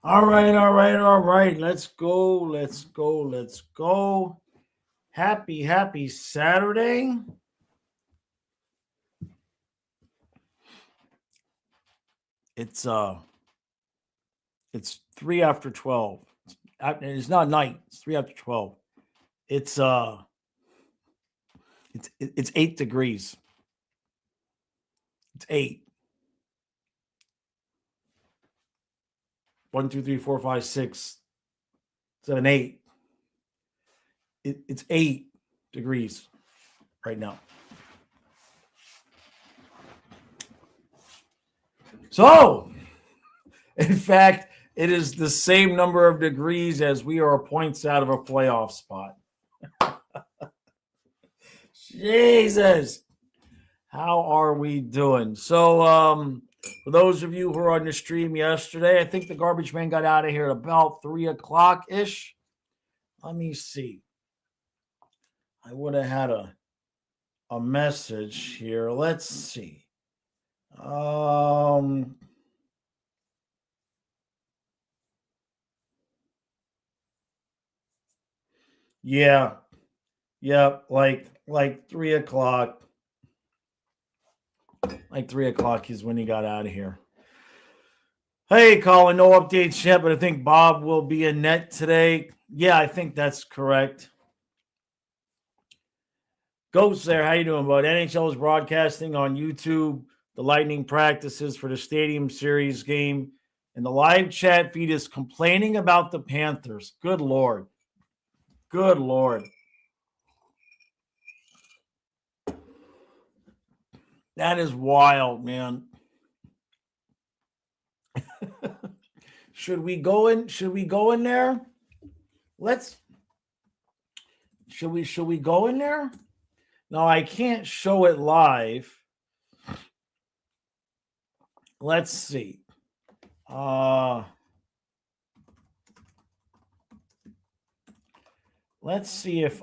All right. Let's go. Happy Saturday. It's 3 after 12. It's not night. It's 3 after 12. It's 8 degrees. It's 8. 1, 2, 3, 4, 5, 6, 7, 8. It's 8 degrees right now. So, in fact, it is the same number of degrees as we are points out of a playoff spot. Jesus. How are we doing? So, for those of you who were on the stream yesterday, I think the garbage man got out of here at about 3 o'clock ish. Let me see. I would have had a message here. Let's see. Yeah. Yep. Like 3 o'clock. Like 3 o'clock is when he got out of here. Hey, Colin, no updates yet, but I think Bob will be in net today. Yeah, I think that's correct. Ghost there, how you doing, bud? NHL is broadcasting on YouTube the Lightning practices for the Stadium Series game, and the live chat feed is complaining about the Panthers. Good Lord. Good Lord. That is wild, man. Should we go in? Should we go in there? Should we go in there? No, I can't show it live. Let's see. Let's see if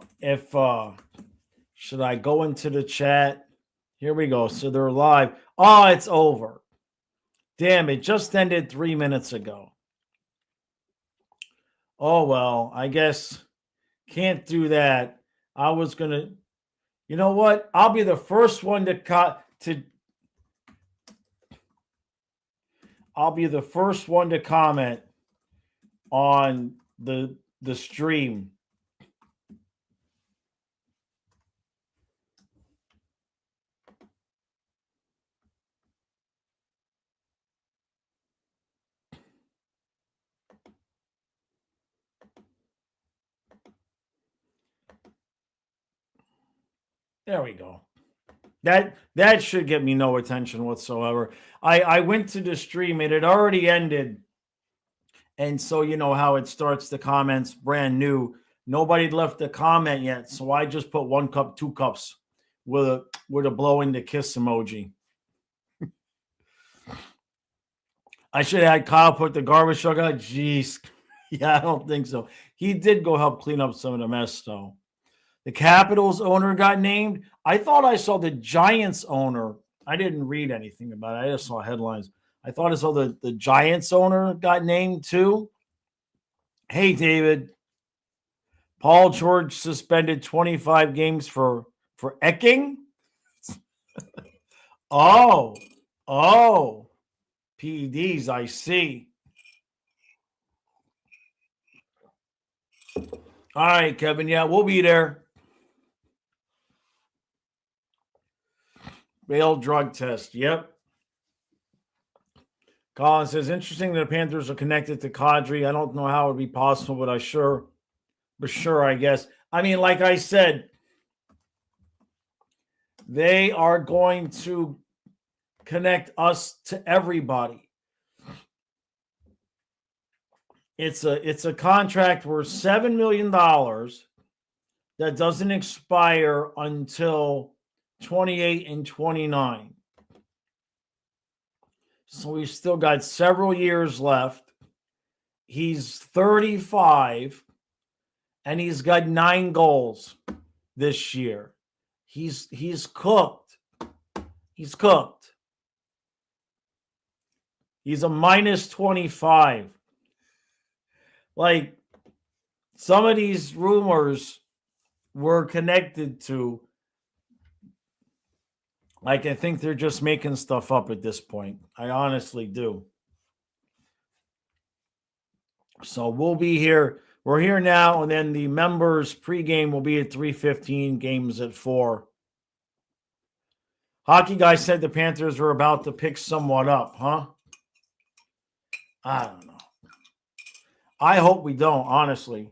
should I go into the chat? Here we go. So they're live. Oh, it's over. Damn, it just ended 3 minutes ago. Oh, well, I guess can't do that. I was going to, you know what? I'll be the first one I'll be the first one to comment on the stream. There we go. That should get me no attention whatsoever. I went to the stream. It had already ended. And so you know how it starts the comments brand new. Nobody left a comment yet. So I just put 1 cup, 2 cups with a blowing the kiss emoji. I should have had Kyle put the garbage truck out. Jeez. Yeah, I don't think so. He did go help clean up some of the mess, though. The Capitals owner got named. I thought I saw the Giants owner. I didn't read anything about it. I just saw headlines. I thought I saw the Giants owner got named too. Hey, David. Paul George suspended 25 games for ecking. Oh. PEDs, I see. All right, Kevin. Yeah, we'll be there. Failed drug test. Yep. Colin says, interesting that the Panthers are connected to Kadri. I don't know how it would be possible, but sure, I guess. I mean, like I said, they are going to connect us to everybody. It's a contract worth $7 million that doesn't expire until 28 and 29. So we've still got several years left. He's 35 and he's got 9 goals this year. He's cooked. He's cooked. He's a minus 25. like some of these rumors were connected to, like, I think they're just making stuff up at this point. I honestly do. So we'll be here. We're here now, and then the members pregame will be at 3:15, games at 4. Hockey guy said the Panthers are about to pick someone up, huh? I don't know. I hope we don't, honestly.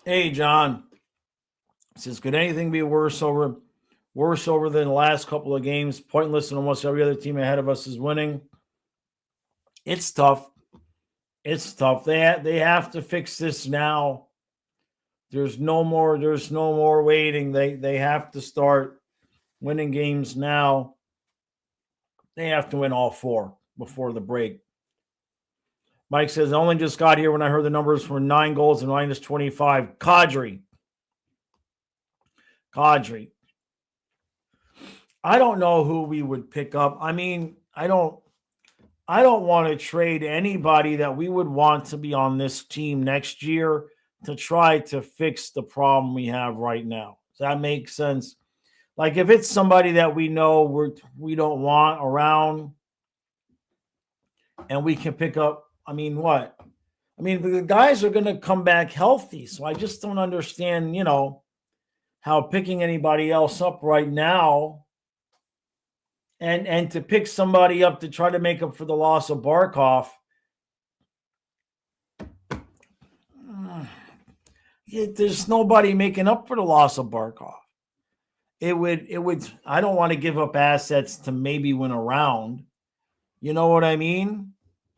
Hey, John. Says, could anything be worse over than the last couple of games? Pointless, and almost every other team ahead of us is winning. It's tough. It's tough. They have to fix this now. There's no more waiting. They have to start winning games now. They have to win all 4 before the break. Mike says, I only just got here when I heard the numbers were 9 goals and minus 25. Kadri. I don't know who we would pick up. I mean, I don't want to trade anybody that we would want to be on this team next year to try to fix the problem we have right now. Does that make sense? Like, if it's somebody that we know we don't want around and we can pick up, I mean, what? I mean, the guys are going to come back healthy. So I just don't understand, how picking anybody else up right now and to pick somebody up to try to make up for the loss of Barkov. There's nobody making up for the loss of Barkov. It would, I don't want to give up assets to maybe win a round. You know what I mean?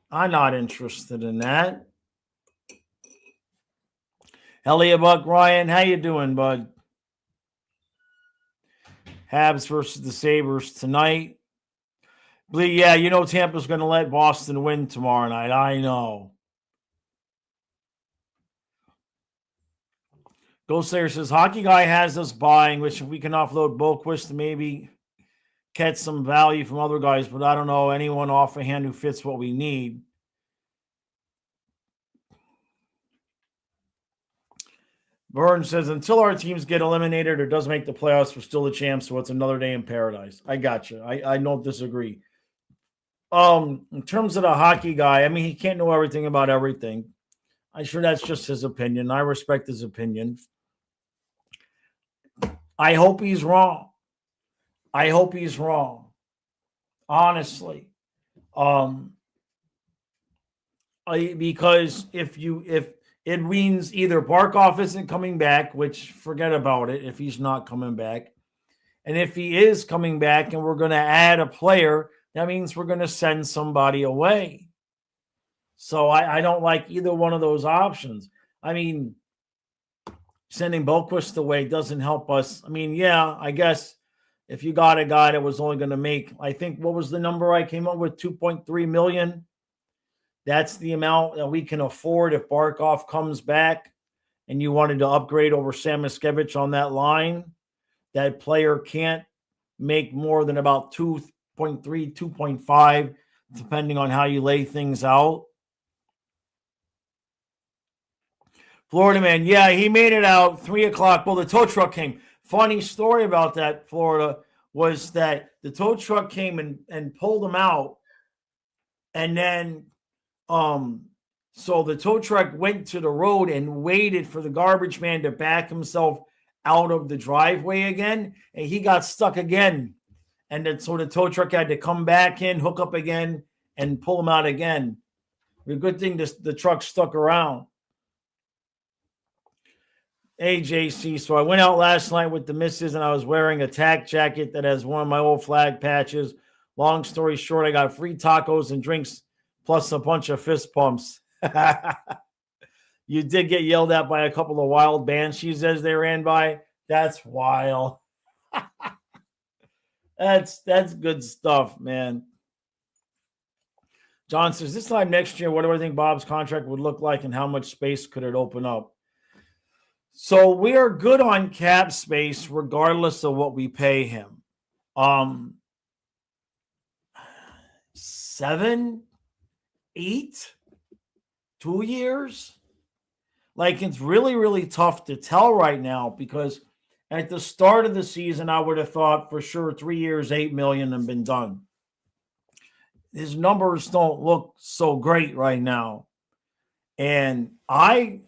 I'm not interested in that. Elliot Buck Ryan, how you doing, bud? Habs versus the Sabres tonight. Yeah, Tampa's going to let Boston win tomorrow night. I know. Ghost Slayer says, Hockey Guy has us buying, which if we can offload Boquist to maybe catch some value from other guys, but I don't know anyone offhand who fits what we need. Burns says, until our teams get eliminated or doesn't make the playoffs, we're still the champs, so it's another day in paradise. I got you. I don't disagree. In terms of the Hockey Guy, I mean, he can't know everything about everything. I'm sure that's just his opinion. I respect his opinion. I hope he's wrong. Honestly. Because if it means either Barkov isn't coming back, which forget about it if he's not coming back. And if he is coming back and we're going to add a player, that means we're going to send somebody away. So I don't like either one of those options. I mean, sending Boquist away doesn't help us. I mean, yeah, I guess if you got a guy that was only going to make, I think, what was the number I came up with? $2.3 million. That's the amount that we can afford if Barkov comes back and you wanted to upgrade over Sam Miskevich on that line. That player can't make more than about 2.3, 2.5, depending on how you lay things out. Florida man, yeah, he made it out 3 o'clock. Well, the tow truck came. Funny story about that, Florida, was that the tow truck came and pulled him out. And then so the tow truck went to the road and waited for the garbage man to back himself out of the driveway again, and he got stuck again. And then so the tow truck had to come back in, hook up again, and pull him out again. The good thing the truck stuck around. Hey, JC, so I went out last night with the missus, and I was wearing a tack jacket that has one of my old flag patches. Long story short, I got free tacos and drinks plus a bunch of fist pumps. You did get yelled at by a couple of wild banshees as they ran by. That's wild. That's good stuff, man. John says, this time next year, what do I think Bob's contract would look like and how much space could it open up? So we are good on cap space regardless of what we pay him. $7 8, 2 years. Like, it's really, really tough to tell right now because at the start of the season, I would have thought for sure 3 years, 8 million and been done. His numbers don't look so great right now. And I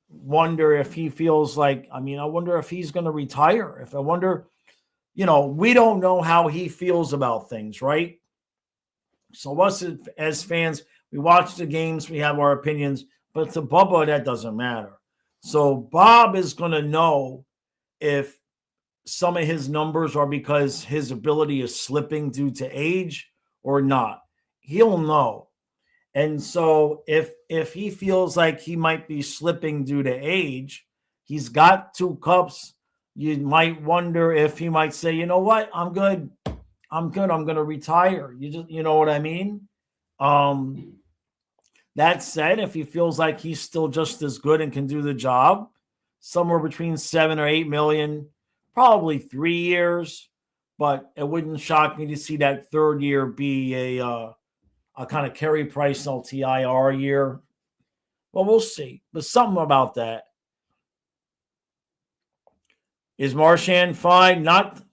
wonder if he feels like, I wonder if he's going to retire. If I wonder, we don't know how he feels about things, right? So us as fans, we watch the games, we have our opinions, but to Bubba, that doesn't matter. So Bob is going to know if some of his numbers are because his ability is slipping due to age or not. He'll know. And so if he feels like he might be slipping due to age, he's got 2 cups. You might wonder if he might say, you know what, I'm good. I'm going to retire. You know what I mean? That said, if he feels like he's still just as good and can do the job, somewhere between 7 or 8 million, probably 3 years, but it wouldn't shock me to see that third year be a kind of Carey Price LTIR year. Well, we'll see. But something about that. Is Marchand fine? Not.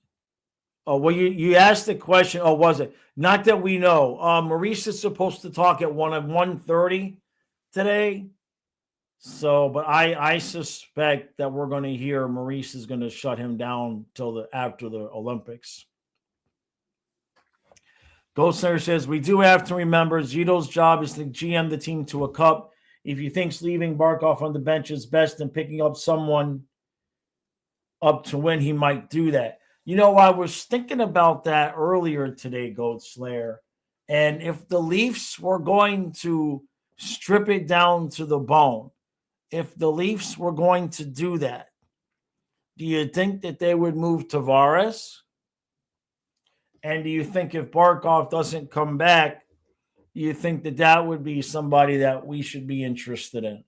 Oh, well, you asked the question. Oh, was it? Not that we know. Maurice is supposed to talk at 1:30 today. So, but I suspect that we're going to hear Maurice is going to shut him down till after the Olympics. Goldslayer says, we do have to remember Zito's job is to GM the team to a cup. If he thinks leaving Barkov on the bench is best and picking up someone up to win, he might do that. I was thinking about that earlier today, Goat Slayer. And if the Leafs were going to strip it down to the bone, if the Leafs were going to do that, do you think that they would move Tavares? And do you think if Barkov doesn't come back, do you think that that would be somebody that we should be interested in?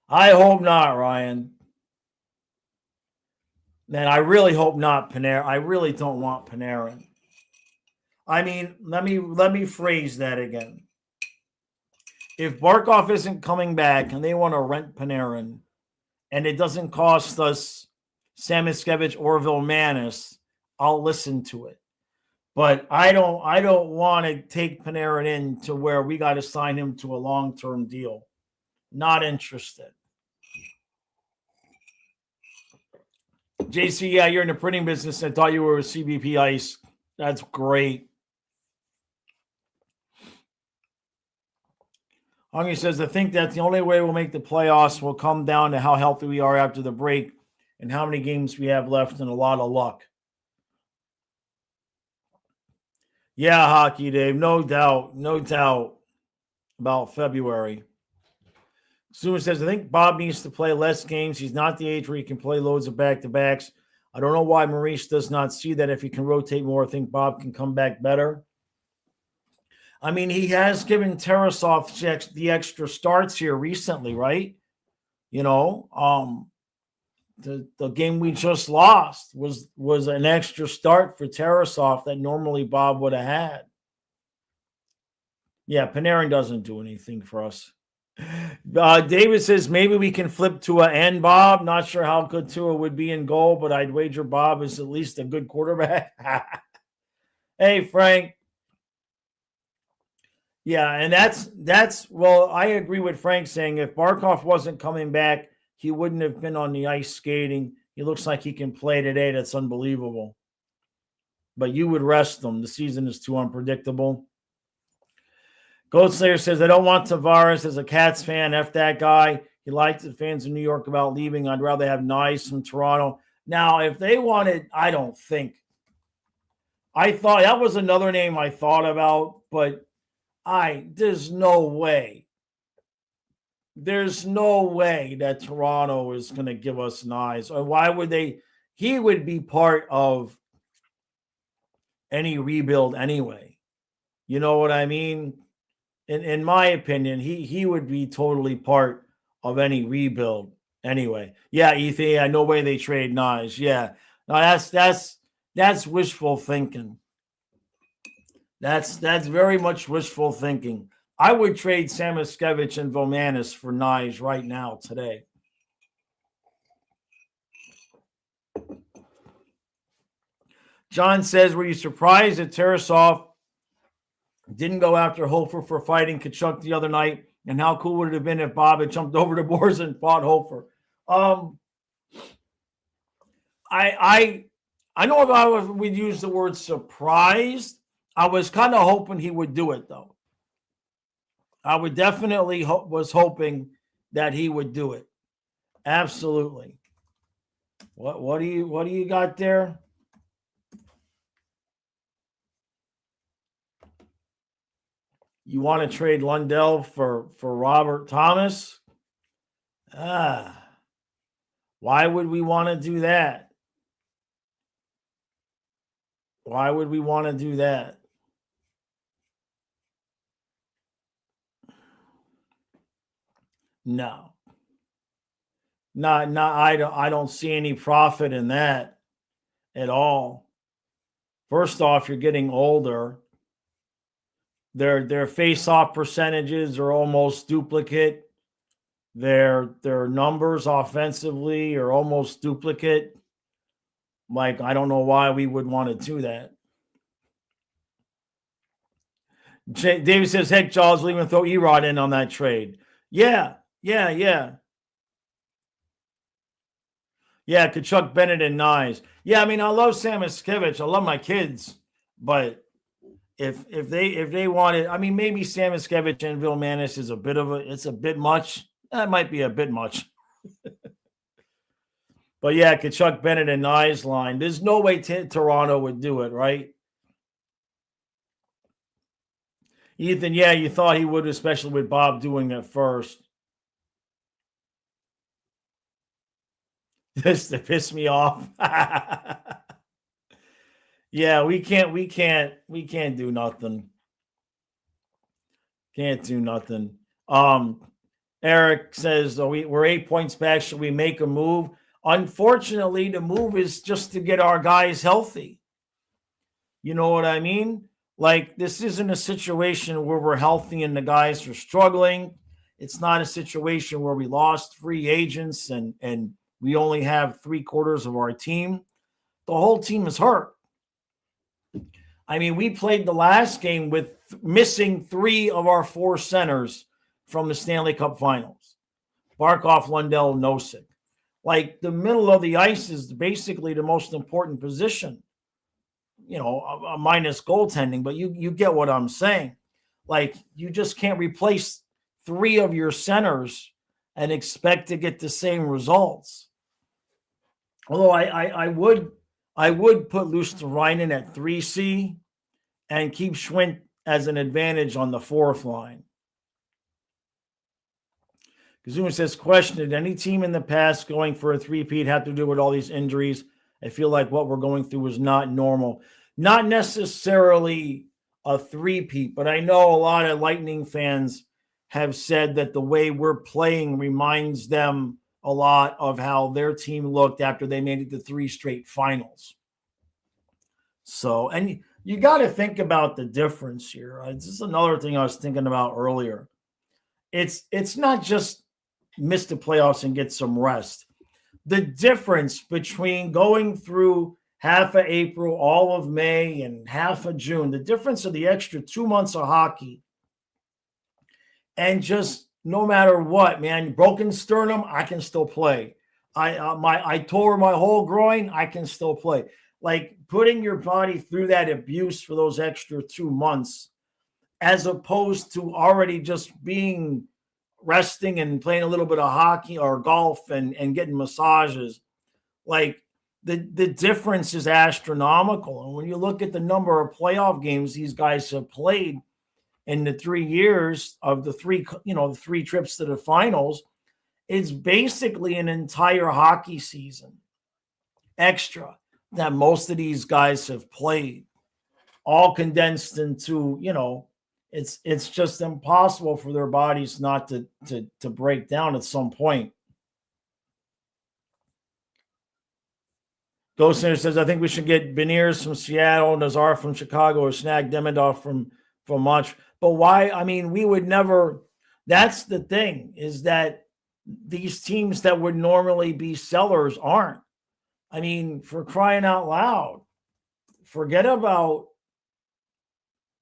I hope not, Ryan. Man, I really hope not Panarin. I really don't want Panarin. Let me phrase that again. If Barkov isn't coming back and they want to rent Panarin, and it doesn't cost us Samoskevich or Vilmanis, I'll listen to it. But I don't want to take Panarin in to where we got to sign him to a long-term deal. Not interested. JC, yeah, you're in the printing business. I thought you were with CBP Ice. That's great. Hungy says, I think that the only way we'll make the playoffs will come down to how healthy we are after the break and how many games we have left and a lot of luck. Yeah, Hockey Dave, no doubt about February. Suman says, I think Bob needs to play less games. He's not the age where he can play loads of back-to-backs. I don't know why Maurice does not see that. If he can rotate more, I think Bob can come back better. He has given Tarasov the extra starts here recently, right? The game we just lost was an extra start for Tarasov that normally Bob would have had. Yeah, Panarin doesn't do anything for us. David says, maybe we can flip Tua and Bob. Not sure how good Tua would be in goal, but I'd wager Bob is at least a good quarterback. Hey, Frank. Yeah, and that's well, I agree with Frank saying if Barkov wasn't coming back, he wouldn't have been on the ice skating. He looks like he can play today. That's unbelievable. But you would rest him. The season is too unpredictable. Goldslayer says, I don't want Tavares as a Cats fan. F that guy. He liked the fans in New York about leaving. I'd rather have Nyes from Toronto. Now, if they wanted, I don't think. I thought that was another name I thought about, but there's no way. There's no way that Toronto is going to give us Nyes. Or why would they? He would be part of any rebuild anyway. You know what I mean? In my opinion, he would be totally part of any rebuild anyway. Yeah, Ethan, yeah, no way they trade Nyes. Yeah. No, that's wishful thinking. That's very much wishful thinking. I would trade Samoskevich and Vomanis for Nyes right now today. John says, were you surprised that Tarasov didn't go after Hofer for fighting Kachuk the other night? And how cool would it have been if Bob had jumped over the boards and fought Hofer? I know if we'd use the word surprised, I was kind of hoping he would do it, though. I would definitely was hoping that he would do it. Absolutely. What do you got there? You want to trade Lundell for Robert Thomas? Why would we want to do that? Why would we want to do that? No. I don't see any profit in that at all. First off, you're getting older. Their face-off percentages are almost duplicate. Their numbers offensively are almost duplicate. Like, I don't know why we would want to do that. David says, heck, Jaws, leaving throw Erod in on that trade. Yeah, Kachuk, Bennett, and Nyes. Yeah, I mean, I love Samoskevich. I love my kids. But if they wanted, I mean, maybe Samoskevich and Vilmanis is it's a bit much. That might be a bit much. But yeah, Kachuk, Bennett, and Nyes line. There's no way Toronto would do it, right? Ethan, yeah, you thought he would, especially with Bob doing it first. This to piss me off. Yeah, we can't do nothing. Can't do nothing. Eric says, we're 8 points back. Should we make a move? Unfortunately, the move is just to get our guys healthy. You know what I mean? Like, this isn't a situation where we're healthy and the guys are struggling. It's not a situation where we lost free agents and we only have 3/4 of our team. The whole team is hurt. I mean, we played the last game with missing 3 of our 4 centers from the Stanley Cup Finals. Barkov, Lundell, Nosek. Like, the middle of the ice is basically the most important position, minus goaltending, but you get what I'm saying. Like, you just can't replace 3 of your centers and expect to get the same results. Although I would put Luosterainen at 3C and keep Schwint as an advantage on the 4th line. Kazuma says, question, did any team in the past going for a 3-peat have to do with all these injuries? I feel like what we're going through is not normal. Not necessarily a 3-peat, but I know a lot of Lightning fans have said that the way we're playing reminds them a lot of how their team looked after they made it to 3 straight finals. So, and you got to think about the difference here. This is another thing I was thinking about earlier. It's not just miss the playoffs and get some rest. The difference between going through half of April, all of May, and half of June, the difference of the extra 2 months of hockey, and just no matter what, man, broken sternum, I can still play. I tore my whole groin, I can still play. Like, putting your body through that abuse for those extra 2 months, as opposed to already just being resting and playing a little bit of hockey or golf and getting massages. Like, the difference is astronomical. And when you look at the number of playoff games these guys have played in the 3 years of the 3 trips to the finals, it's basically an entire hockey season extra that most of these guys have played, all condensed into, it's just impossible for their bodies not to break down at some point. Ghost Center says, I think we should get Beniers from Seattle, Nazar from Chicago, or snag Demidov from Montreal. But why? I mean, we would never. That's the thing, is that these teams that would normally be sellers aren't. I mean, for crying out loud, forget about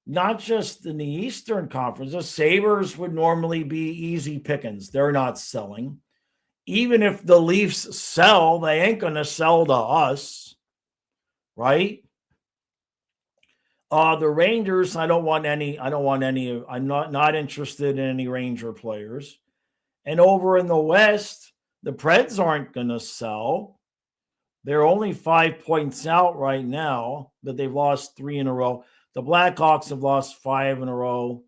not just in the Eastern Conference. The Sabres would normally be easy pickings. They're not selling. Even if the Leafs sell, they ain't going to sell to us, right? The Rangers, I'm not interested in any Ranger players. And over in the West, the Preds aren't going to sell. They're only 5 points out right now, but they've lost 3 in a row. The Blackhawks have lost 5 in a row.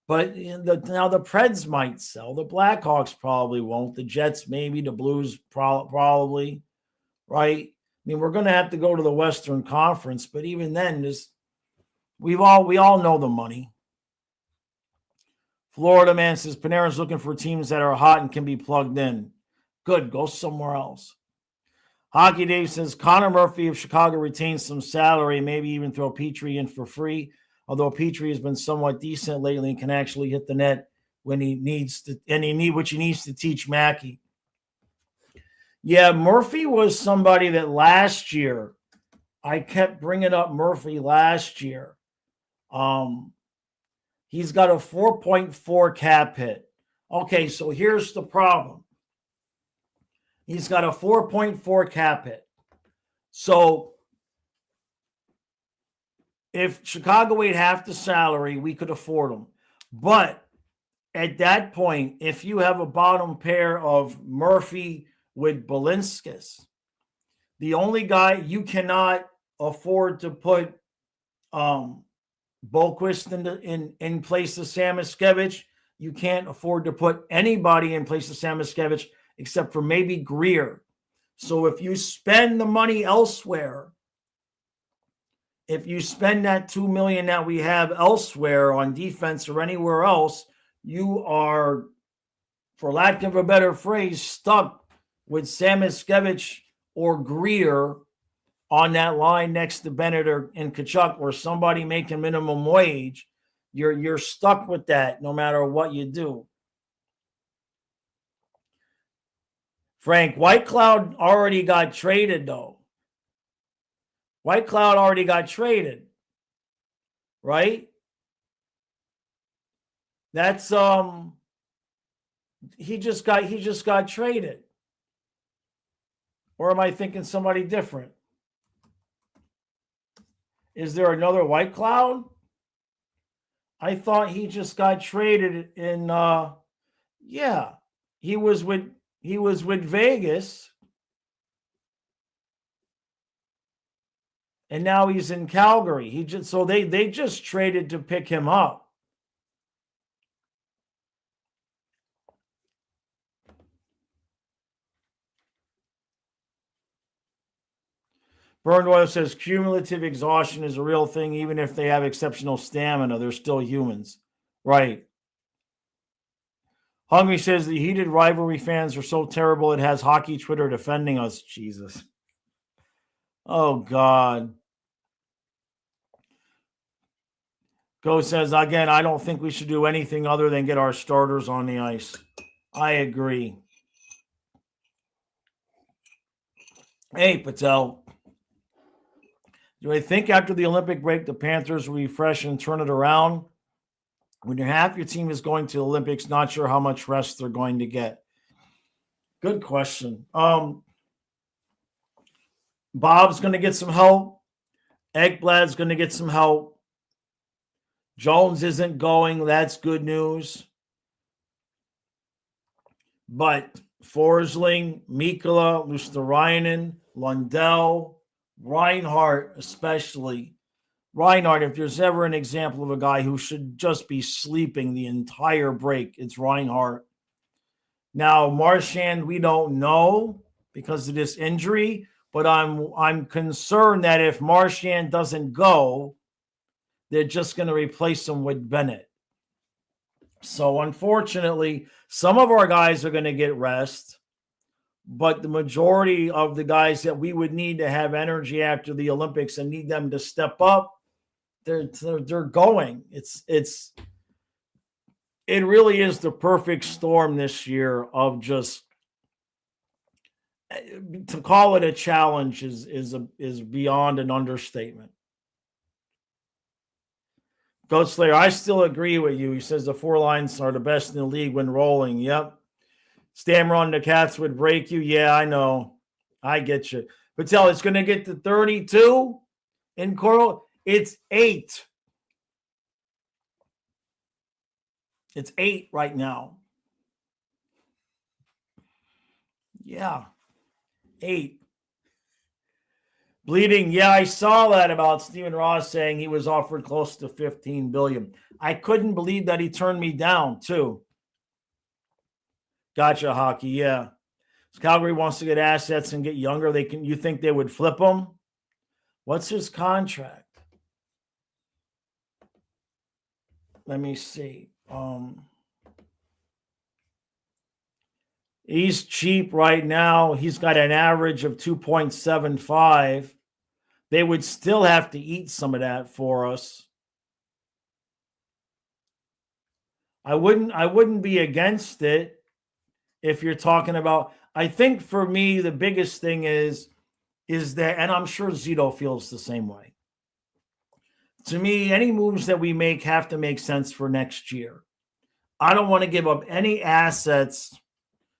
But now the Preds might sell. The Blackhawks probably won't. The Jets maybe. The Blues probably, right? I mean, we're going to have to go to the Western Conference, but even then, we all know the money. Florida man says Panarin's looking for teams that are hot and can be plugged in. Good, go somewhere else. Hockey Dave says Connor Murphy of Chicago retains some salary, maybe even throw Petrie in for free. Although Petrie has been somewhat decent lately and can actually hit the net when he needs to, which he needs to teach Mackey. Yeah, Murphy was somebody that last year, I kept bringing up Murphy last year. He's got a 4.4 cap hit. Okay, so here's the problem. He's got a 4.4 cap hit. So if Chicago ate half the salary, we could afford him. But at that point, if you have a bottom pair of Murphy with Balinskis, the only guy you cannot afford to put Boquist in place of Samoskevich. You can't afford to put anybody in place of Samoskevich except for maybe Greer. So if you spend the money elsewhere, if you spend that $2 million that we have elsewhere on defense or anywhere else, you are, for lack of a better phrase, stuck with Samoskevich or Greer on that line next to Bennett and Tkachuk, or somebody making minimum wage. You're stuck with that no matter what you do. Frank, Whitecloud already got traded, though. Whitecloud already got traded, right? That's he just got traded. Or am I thinking somebody different? Is there another Whitecloud? I thought he just got traded in yeah. He was with Vegas. And now he's in Calgary. They just traded to pick him up. Burned Oil says cumulative exhaustion is a real thing. Even if they have exceptional stamina, they're still humans. Right. Hungry says the heated rivalry fans are so terrible it has hockey Twitter defending us. Jesus. Oh, God. Go says, again, I don't think we should do anything other than get our starters on the ice. I agree. Hey, Patel. Do I think after the Olympic break, the Panthers will refresh and turn it around? When half your team is going to the Olympics, not sure how much rest they're going to get. Good question. Bob's going to get some help. Ekblad's going to get some help. Jones isn't going. That's good news. But Forsling, Mikkola, Luosterainen, Lundell, Reinhart especially. Reinhart, if there's ever an example of a guy who should just be sleeping the entire break, it's Reinhart. Now, Marchand, we don't know because of this injury, but I'm concerned that if Marchand doesn't go, they're just going to replace him with Bennett. So, unfortunately, some of our guys are going to get rest, but the majority of the guys that we would need to have energy after the Olympics and need them to step up, they're going. It really is the perfect storm this year of just, to call it a challenge is beyond an understatement. Goat Slayer, I still agree with you. He says the 4 lines are the best in the league when rolling. Yep. Stammer on the Cats would break you. Yeah, I know. I get you. Patel, it's going to get to 32 in Coral. It's 8. It's 8 right now. Yeah. 8. Bleeding. Yeah, I saw that about Stephen Ross saying he was offered close to $15 billion. I couldn't believe that he turned me down, too. Gotcha, Hockey. Yeah. If Calgary wants to get assets and get younger, you think they would flip him? What's his contract? Let me see. He's cheap right now. He's got an average of 2.75. They would still have to eat some of that for us. I wouldn't be against it if you're talking about. I think for me, the biggest thing is that, and I'm sure Zito feels the same way. To me, any moves that we make have to make sense for next year. I don't want to give up any assets.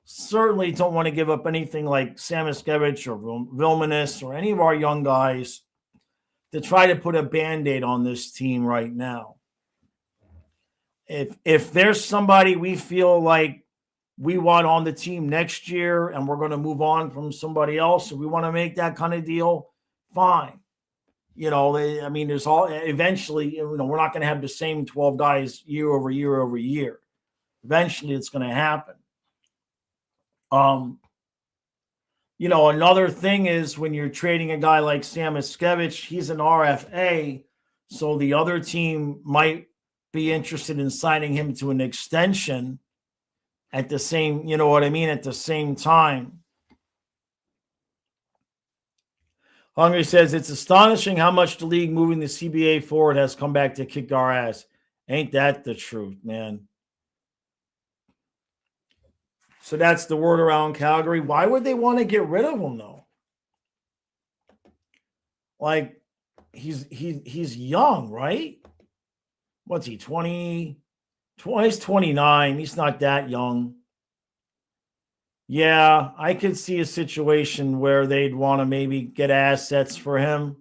Certainly don't want to give up anything like Samoskevich or Vilmanis or any of our young guys to try to put a Band-Aid on this team right now. If there's somebody we feel like we want on the team next year and we're going to move on from somebody else, if we want to make that kind of deal, fine. There's all eventually, we're not going to have the same 12 guys year over year over year. Eventually it's going to happen. Another thing is when you're trading a guy like Samoskevich, he's an RFA, so the other team might be interested in signing him to an extension at the same, at the same time. Hungry says, it's astonishing how much the league moving the CBA forward has come back to kick our ass. Ain't that the truth, man? So that's the word around Calgary. Why would they want to get rid of him, though? Like, he's young, right? What's he, 20? He's 29. He's not that young. Yeah, I could see a situation where they'd want to maybe get assets for him.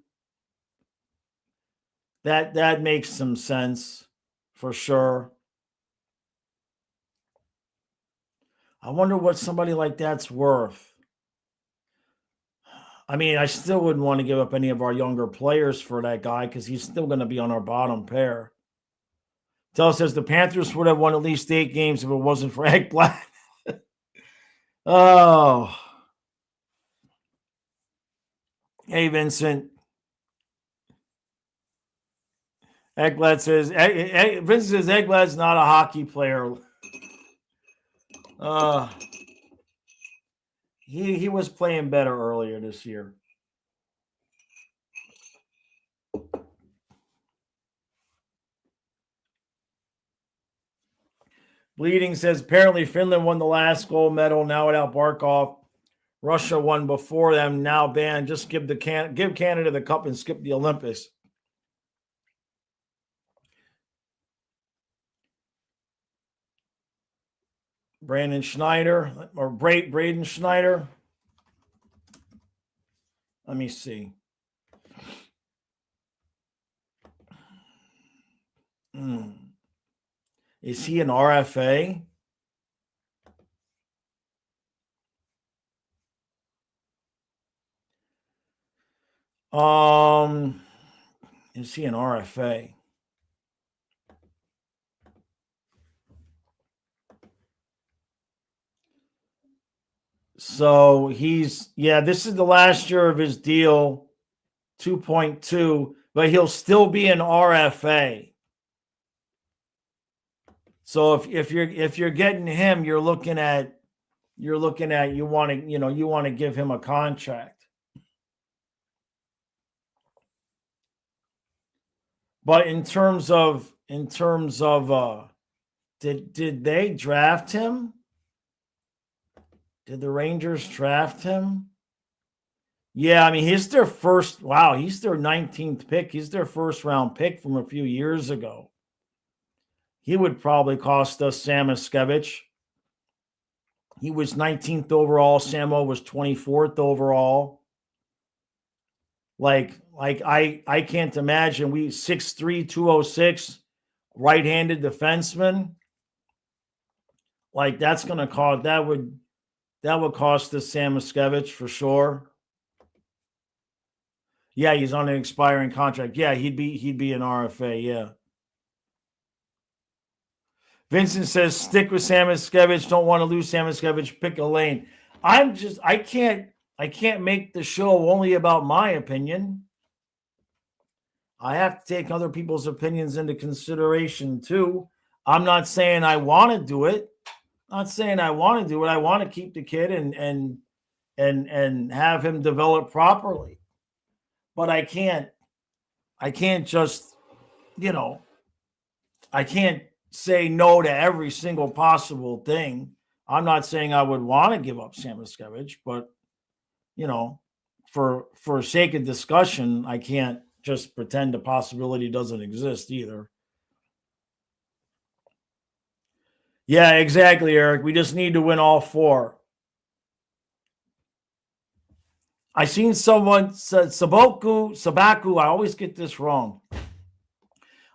That makes some sense for sure. I wonder what somebody like that's worth. I mean, I still wouldn't want to give up any of our younger players for that guy because he's still going to be on our bottom pair. Tell says the Panthers would have won at least 8 games if it wasn't for Ekblad. Oh. Hey, Vincent. Ekblad says, Vincent says Ekblad's not a hockey player. He was playing better earlier this year. Bleeding says apparently Finland won the last gold medal now without Barkov. Russia won before them, now banned. Just give Canada the cup and skip the Olympics. Braden Schneider. Let me see. Is he an RFA? Is he an RFA? So this is the last year of his deal, 2.2, but he'll still be an RFA. So if you're getting him, you're looking at you're looking at, you want to give him a contract. But in terms of did they draft him? Did the Rangers draft him? Yeah, I mean, he's their 19th pick. He's their first round pick from a few years ago. He would probably cost us Samoskevich. He was 19th overall. Samo was 24th overall. Like I can't imagine 6'3", 206, right-handed defenseman. Like that's gonna cost that would cost us Samoskevich for sure. Yeah, he's on an expiring contract. Yeah, he'd be an RFA. Yeah. Vincent says, stick with Samoskevich. Don't want to lose Samoskevich. Pick a lane. I can't make the show only about my opinion. I have to take other people's opinions into consideration too. I'm not saying I want to do it. I want to keep the kid and have him develop properly. But I can't just, I can't say no to every single possible thing. I'm not saying I would want to give up Samoskevich, but for sake of discussion, I can't just pretend the possibility doesn't exist either. Yeah, exactly, Eric. We just need to win all 4. I seen someone said Sabaku. I always get this wrong.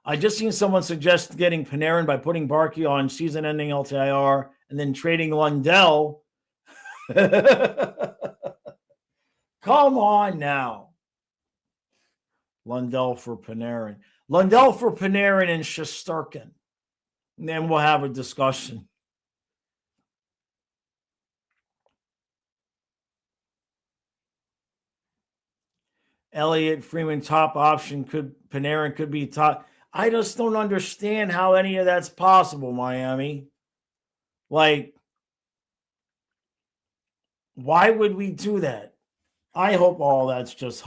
I just seen someone suggest getting Panarin by putting Barkey on season-ending LTIR and then trading Lundell. Come on now. Lundell for Panarin. Lundell for Panarin and Shesterkin. And then we'll have a discussion. Elliott, Freeman, top option. Panarin could be top. I just don't understand how any of that's possible, Miami. Like, why would we do that? I hope all that's just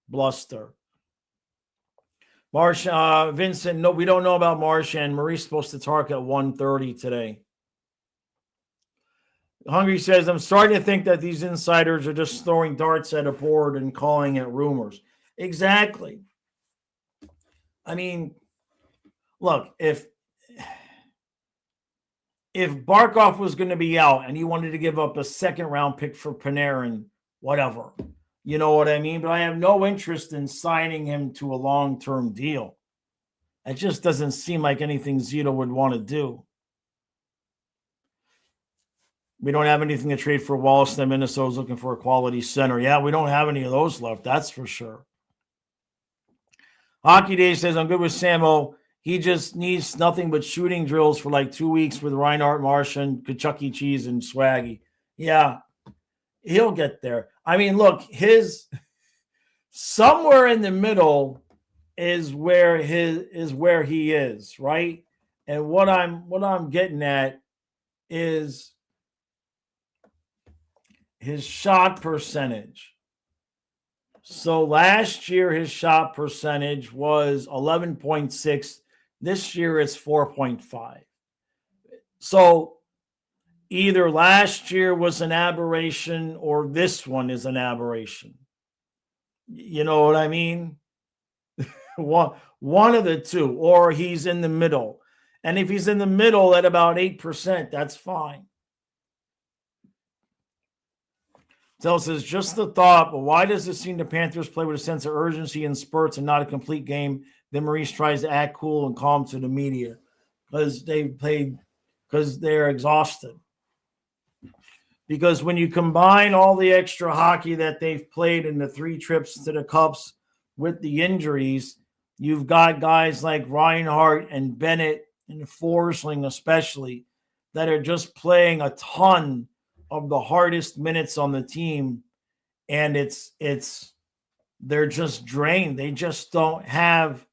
bluster. Vincent, no, we don't know about Marchand. Marie's supposed to talk at 1:30 today. Hungry says, I'm starting to think that these insiders are just throwing darts at a board and calling it rumors. Exactly. I mean, look, if Barkov was going to be out and he wanted to give up a second-round pick for Panarin, whatever. You know what I mean? But I have no interest in signing him to a long-term deal. It just doesn't seem like anything Zito would want to do. We don't have anything to trade for Wallace. Then Minnesota's looking for a quality center. Yeah, we don't have any of those left. That's for sure. Hockey Day says, I'm good with Samo. He just needs nothing but shooting drills for like 2 weeks with Reinhart, Martian, Chuck E. Cheese, and Swaggy. Yeah, he'll get there. I mean, look, somewhere in the middle is where he is, right? And what I'm getting at is his shot percentage. So last year, his shot percentage was 11.6. This year, it's 4.5. So either last year was an aberration or this one is an aberration. You know what I mean? One of the two, or he's in the middle. And if he's in the middle at about 8%, that's fine. Tell says, just the thought, but why does it seem the Panthers play with a sense of urgency in spurts and not a complete game? Then Maurice tries to act cool and calm to the media because they're exhausted. Because when you combine all the extra hockey that they've played in the 3 trips to the Cups with the injuries, you've got guys like Reinhart and Bennett and Forsling especially that are just playing a ton of the hardest minutes on the team, and they're just drained. They just don't have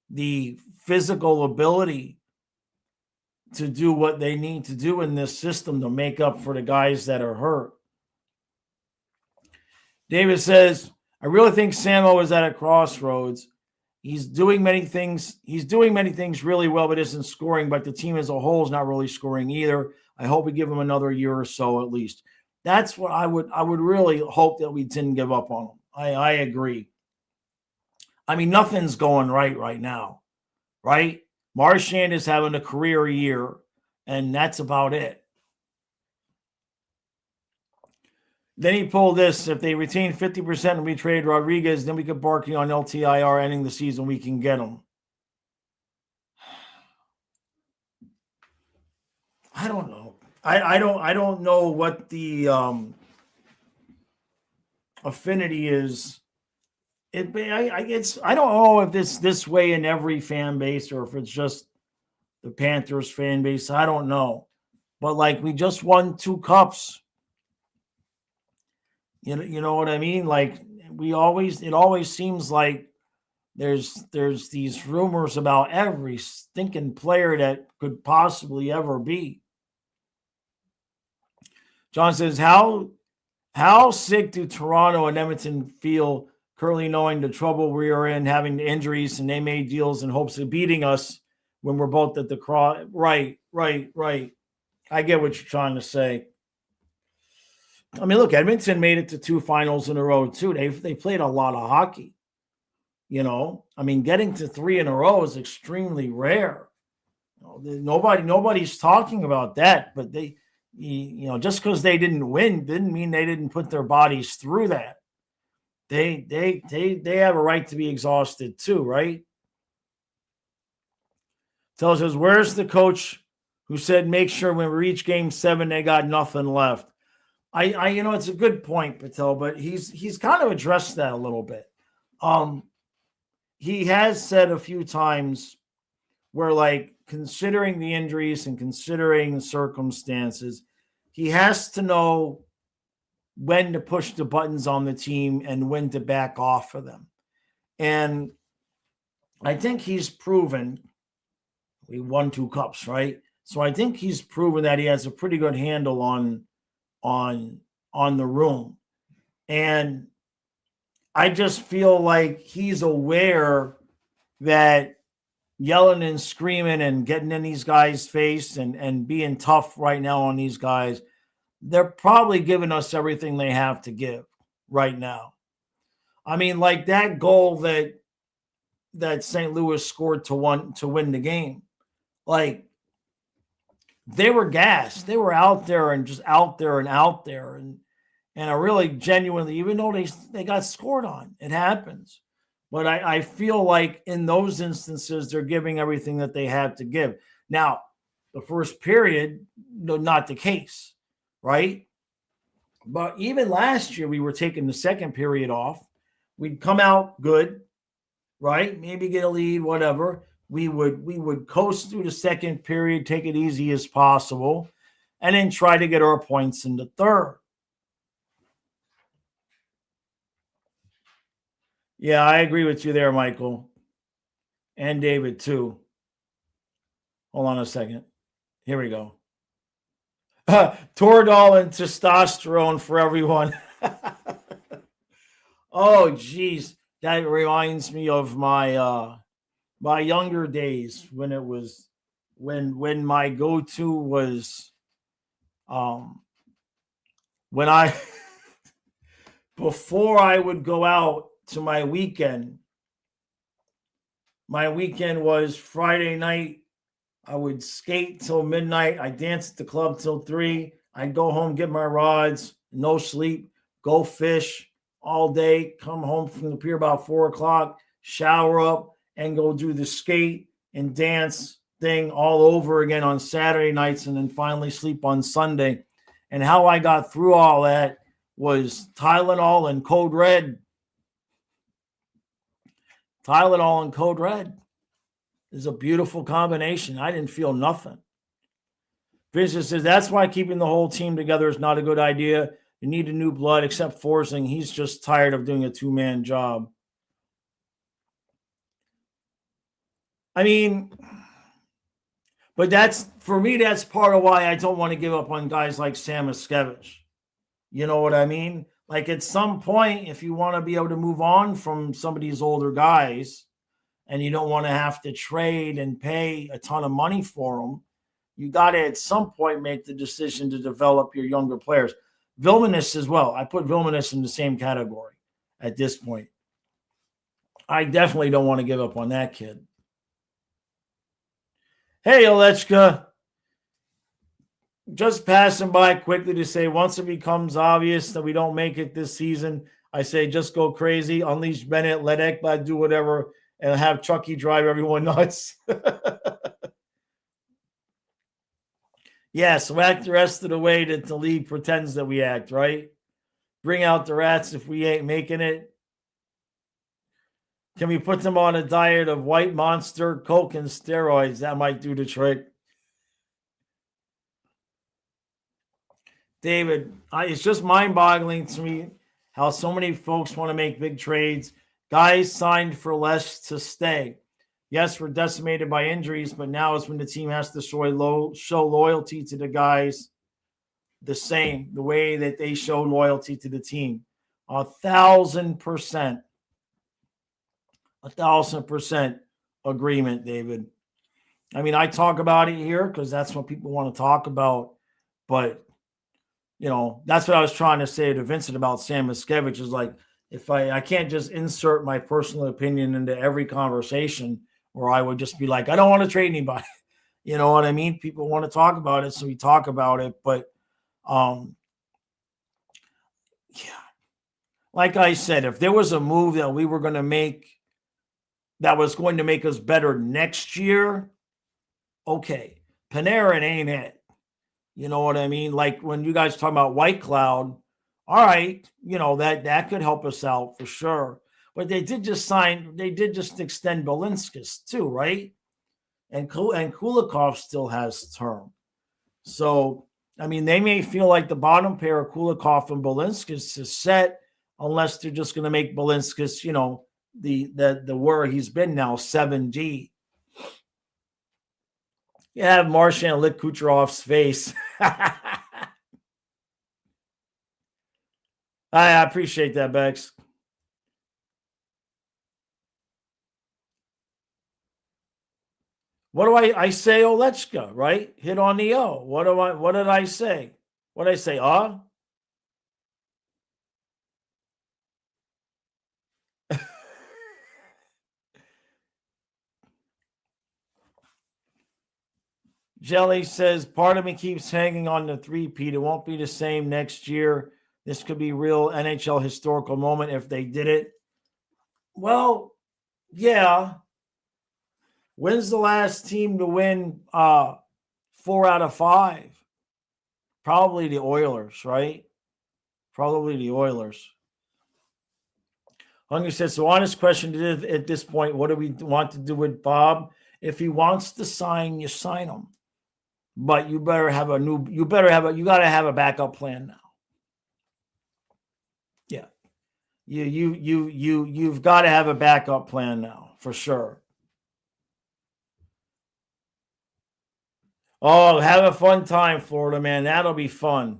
the physical ability to do what they need to do in this system to make up for the guys that are hurt. David says, I really think Samo is at a crossroads. He's doing many things. He's doing many things really well, but isn't scoring. But the team as a whole is not really scoring either. I hope we give him another year or so at least. That's what I would really hope that we didn't give up on him. I agree. I mean, nothing's going right now, right? Marchand is having a career year, and that's about it. Then he pulled this. If they retain 50% and we trade Rodriguez, then we could barking on LTIR ending the season. We can get him. I don't know. I don't know what the affinity is. I don't know if it's this way in every fan base or if it's just the Panthers fan base. I don't know. But like we just won 2 cups. You know what I mean? Like it always seems like there's these rumors about every stinking player that could possibly ever be. John says, how sick do Toronto and Edmonton feel currently knowing the trouble we are in, having the injuries, and they made deals in hopes of beating us when we're both at the cross? Right. I get what you're trying to say. I mean, look, Edmonton made it to 2 finals in a row too. They played a lot of hockey. You know, I mean, getting to 3 in a row is extremely rare. Nobody's talking about that, but they, just because they didn't win didn't mean they didn't put their bodies through that. They have a right to be exhausted too, right? Tells us, where's the coach who said make sure when we reach Game 7 they got nothing left? It's a good point, Patel, but he's kind of addressed that a little bit. He has said a few times where, like, considering the injuries and considering the circumstances, he has to know when to push the buttons on the team and when to back off of them. And I think he's proven we won 2 cups, right? So I think he's proven that he has a pretty good handle on the room. And I just feel like he's aware that yelling and screaming and getting in these guys' face and being tough right now on these guys, they're probably giving us everything they have to give right now. I mean, like that goal that St. Louis scored to win the game, like they were gassed. They were out there and just out there. And I really genuinely, even though they got scored on, it happens. But I feel like in those instances, they're giving everything that they have to give. Now, the first period, not the case, right? But even last year, we were taking the second period off. We'd come out good, right? Maybe get a lead, whatever. We would coast through the second period, take it easy as possible, and then try to get our points in the third. Yeah, I agree with you there, Michael. And David, too. Hold on a second. Here we go. Toradol and testosterone for everyone. Oh, geez. That reminds me of my my younger days when it was when my go-to was when I before I would go out to my weekend was Friday night. I would skate till midnight. I dance at the club till 3. I'd go home, get my rods, no sleep, go fish all day, come home from the pier about 4 o'clock, shower up, and go do the skate and dance thing all over again on Saturday nights, and then finally sleep on Sunday. And how I got through all that was Tylenol and Code Red. Tylenol and Code Red is a beautiful combination. I didn't feel nothing. Vincent says, that's why keeping the whole team together is not a good idea. You need a new blood, except Forsling. He's just tired of doing a 2-man job. I mean, But that's, for me, that's part of why I don't want to give up on guys like Sam Miskevich. You know what I mean? Like, at some point, if you want to be able to move on from some of these older guys and you don't want to have to trade and pay a ton of money for them, you got to at some point make the decision to develop your younger players. Vilmanis as well. I put Vilmanis in the same category at this point. I definitely don't want to give up on that kid. Hey, Olechka. Just passing by quickly to say, once it becomes obvious that we don't make it this season, I say just go crazy, unleash Bennett, let Ekblad do whatever, and have Chucky drive everyone nuts. Yes, we act the rest of the way that the league pretends that we act, right? Bring out the rats if we ain't making it. Can we put them on a diet of White Monster, Coke, and steroids? That might do the trick. David, it's just mind-boggling to me how so many folks want to make big trades. Guys signed for less to stay. Yes, we're decimated by injuries, but now is when the team has to show loyalty to the guys the same, the way that they show loyalty to the team. 1,000%. 1,000% agreement, David. I mean, I talk about it here because that's what people want to talk about. But, you know, that's what I was trying to say to Vincent about Sam Miskevich is like, if I can't just insert my personal opinion into every conversation, or I would just be like, I don't want to trade anybody. You know what I mean? People want to talk about it, so we talk about it. But, yeah, like I said, if there was a move that we were going to make that was going to make us better next year, okay. Panarin ain't it. You know what I mean? Like when you guys talk about White Cloud, all right, you know, that could help us out for sure. But they did just extend Balinskis too, right? And Kulikov still has term. So, I mean, they may feel like the bottom pair of Kulikov and Balinskis is set unless they're just going to make Balinskis, you know, the where he's been now, 7G. You have Marchand lick Kucherov's face. I appreciate that, Bex. What do I say? Olechka, right? Hit on the O. What did I say? What did I say? Jelly says, part of me keeps hanging on the three-peat. It won't be the same next year. This could be real NHL historical moment if they did it. Well, yeah. When's the last team to win 4 out of 5? Probably the Oilers, right? Probably the Oilers. Hungry says, so honest question at this point, what do we want to do with Bob? If he wants to sign, you sign him. But you got to have a backup plan now. Yeah. You've got to have a backup plan now, for sure. Oh, have a fun time, Florida, man. That'll be fun.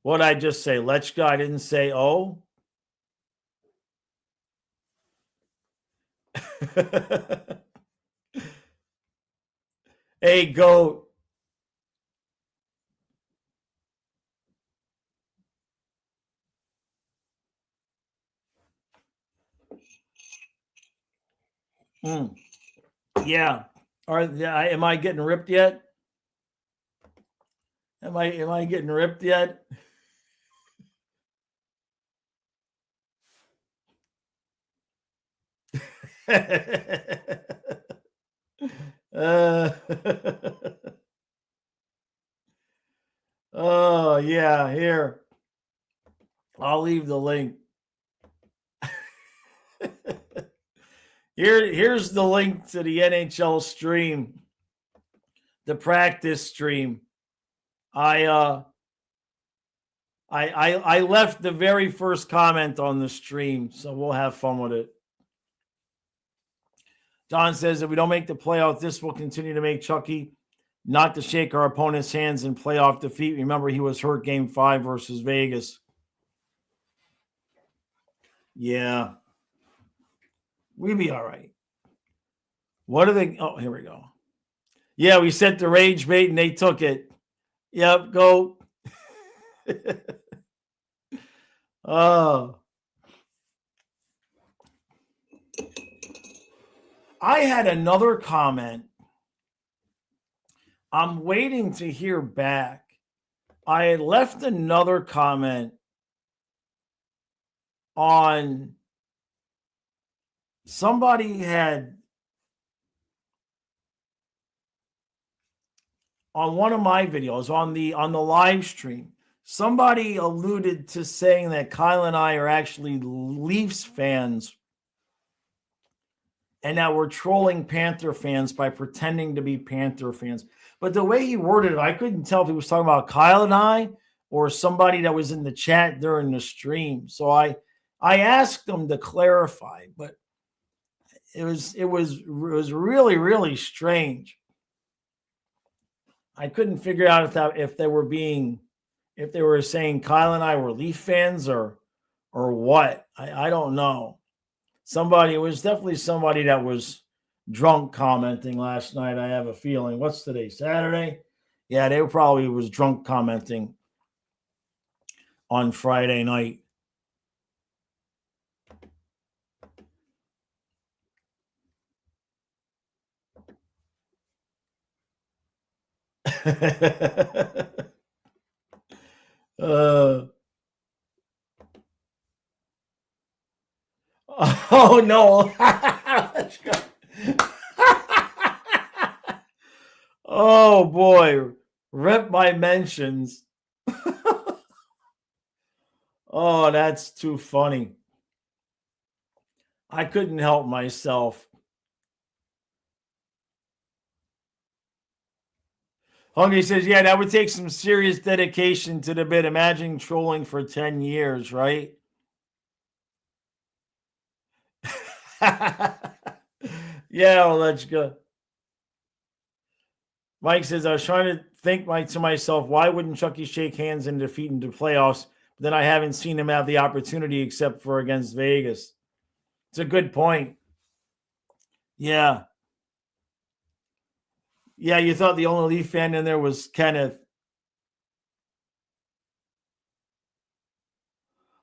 What'd I just say? Let's go. I didn't say, oh. Hey, goat. Yeah. All right. Am I getting ripped yet? Am I getting ripped yet? Oh yeah, here. I'll leave the link. Here's the link to the NHL stream, the practice stream. I left the very first comment on the stream, so we'll have fun with it. John says, if we don't make the playoffs, this will continue to make Chucky not to shake our opponent's hands in playoff defeat. Remember, he was hurt game 5 versus Vegas. Yeah. We'd be all right. What are they? Oh, here we go. Yeah, we set the rage bait and they took it. Yep, go. Oh. I had another comment. I'm waiting to hear back. I had left another comment on somebody had on one of my videos on the live stream. Somebody alluded to saying that Kyle and I are actually Leafs fans and that we're trolling Panther fans by pretending to be Panther fans. But the way he worded it, I couldn't tell if he was talking about Kyle and I or somebody that was in the chat during the stream. So I asked him to clarify, but it was really, really strange. I couldn't figure out if they were saying Kyle and I were Leaf fans or what. I don't know. It was definitely somebody that was drunk commenting last night. I have a feeling. What's today? Saturday? Yeah, they probably was drunk commenting on Friday night. Oh no. Oh boy. Rip my mentions. Oh, that's too funny. I couldn't help myself. Hungry says, yeah, that would take some serious dedication to the bit. Imagine trolling for 10 years, right? Yeah, well, let's go. Mike says, I was trying to think to myself, why wouldn't Chucky shake hands in defeat in the playoffs? But then I haven't seen him have the opportunity except for against Vegas. It's a good point. Yeah. Yeah, you thought the only Leaf fan in there was Kenneth.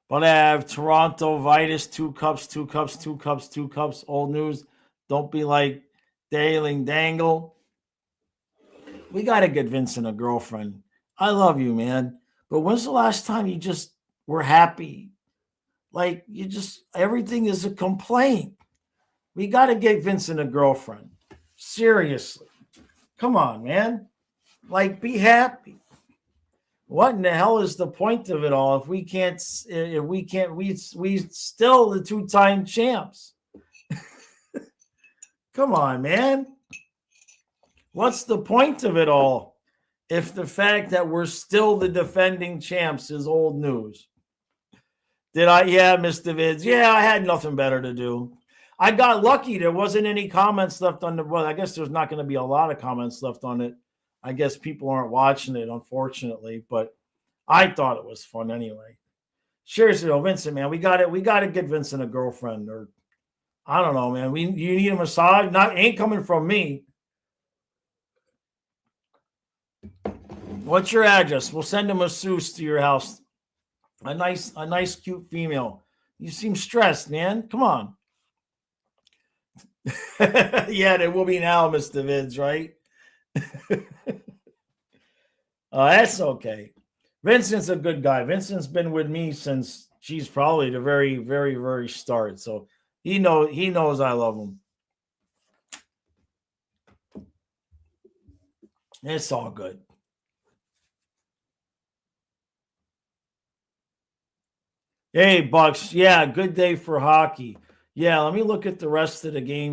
But I have Toronto, Vitus, 2 cups, 2 cups, 2 cups, 2 cups. Old news. Don't be like Daling Dangle. We got to get Vincent a girlfriend. I love you, man. But when's the last time you just were happy? Like, everything is a complaint. We got to get Vincent a girlfriend. Seriously. Come on, man. Like, be happy. What in the hell is the point of it all if we still the 2-time champs? Come on, man. What's the point of it all if the fact that we're still the defending champs is old news? Yeah, Mr. Vids. Yeah, I had nothing better to do. I got lucky. There wasn't any comments left on I guess there's not going to be a lot of comments left on it. I guess people aren't watching it, unfortunately, but I thought it was fun anyway. Seriously, though, Vincent, man, we got to get Vincent a girlfriend, or I don't know, man. You need a massage? Ain't coming from me. What's your address? We'll send a masseuse to your house. A nice, cute female. You seem stressed, man. Come on. Yeah, there will be now, Mr. Vids, right? That's okay. Vincent's a good guy. Vincent's been with me since probably the very, very, very start. So he knows I love him. It's all good. Hey, Bucks. Yeah, good day for hockey. Yeah, let me look at the rest of the game.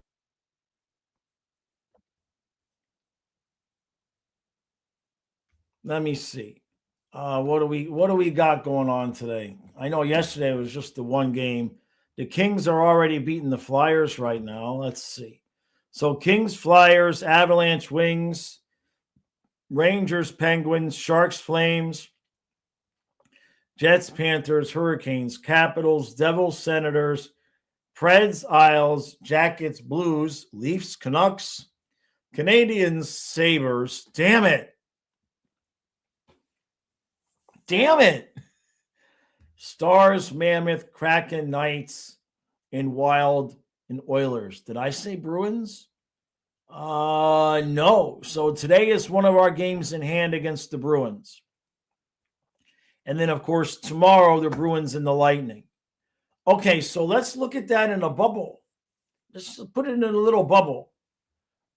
Let me see. What do we got going on today? I know yesterday was just the one game. The Kings are already beating the Flyers right now. Let's see. So Kings, Flyers, Avalanche, Wings, Rangers, Penguins, Sharks, Flames, Jets, Panthers, Hurricanes, Capitals, Devils, Senators, Preds, Isles, Jackets, Blues, Leafs, Canucks, Canadians, Sabres. Damn it. Damn it. Stars, Mammoth, Kraken, Knights, and Wild and Oilers. Did I say Bruins? No. So today is one of our games in hand against the Bruins. And then, of course, tomorrow, the Bruins and the Lightning. Okay, so let's look at that in a bubble. Let's put it in a little bubble,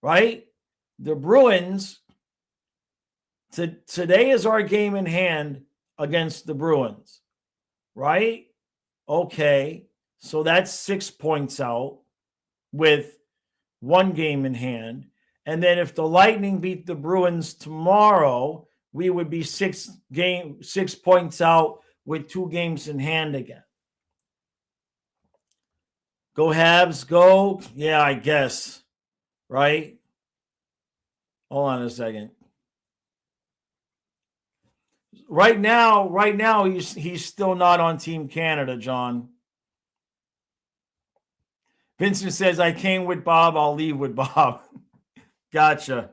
right? The Bruins, today is our game in hand against the Bruins, right? Okay, so that's 6 points out with one game in hand. And then if the Lightning beat the Bruins tomorrow, we would be 6 points out with 2 games in hand again. Go Habs, go. Yeah, I guess. Right? Hold on a second. Right now, he's still not on Team Canada, John. Vincent says, I came with Bob, I'll leave with Bob. Gotcha.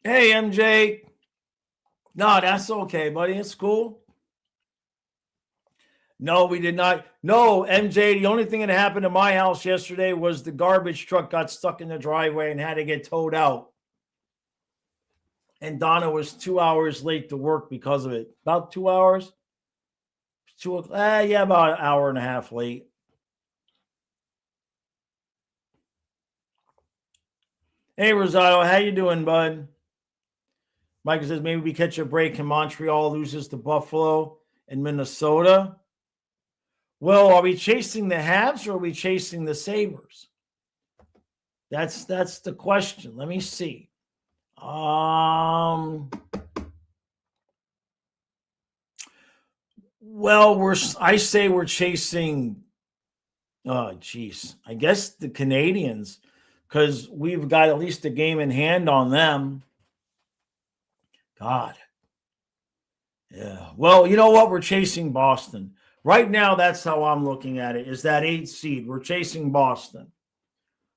Hey, MJ. No, that's okay, buddy. It's cool. No, we did not. No, MJ, the only thing that happened to my house yesterday was the garbage truck got stuck in the driveway and had to get towed out. And Donna was 2 hours late to work because of it. About 2 hours? About an hour and a half late. Hey, Rosado, how you doing, bud? Mike says maybe we catch a break and Montreal loses to Buffalo and Minnesota. Well, are we chasing the Habs or are we chasing the Sabres? That's the question. Let me see. Well, I say we're chasing. Oh, geez. I guess the Canadians, because we've got at least a game in hand on them. God. Yeah. Well, you know what? We're chasing Boston. Right now, that's how I'm looking at it, is that 8th seed. We're chasing Boston.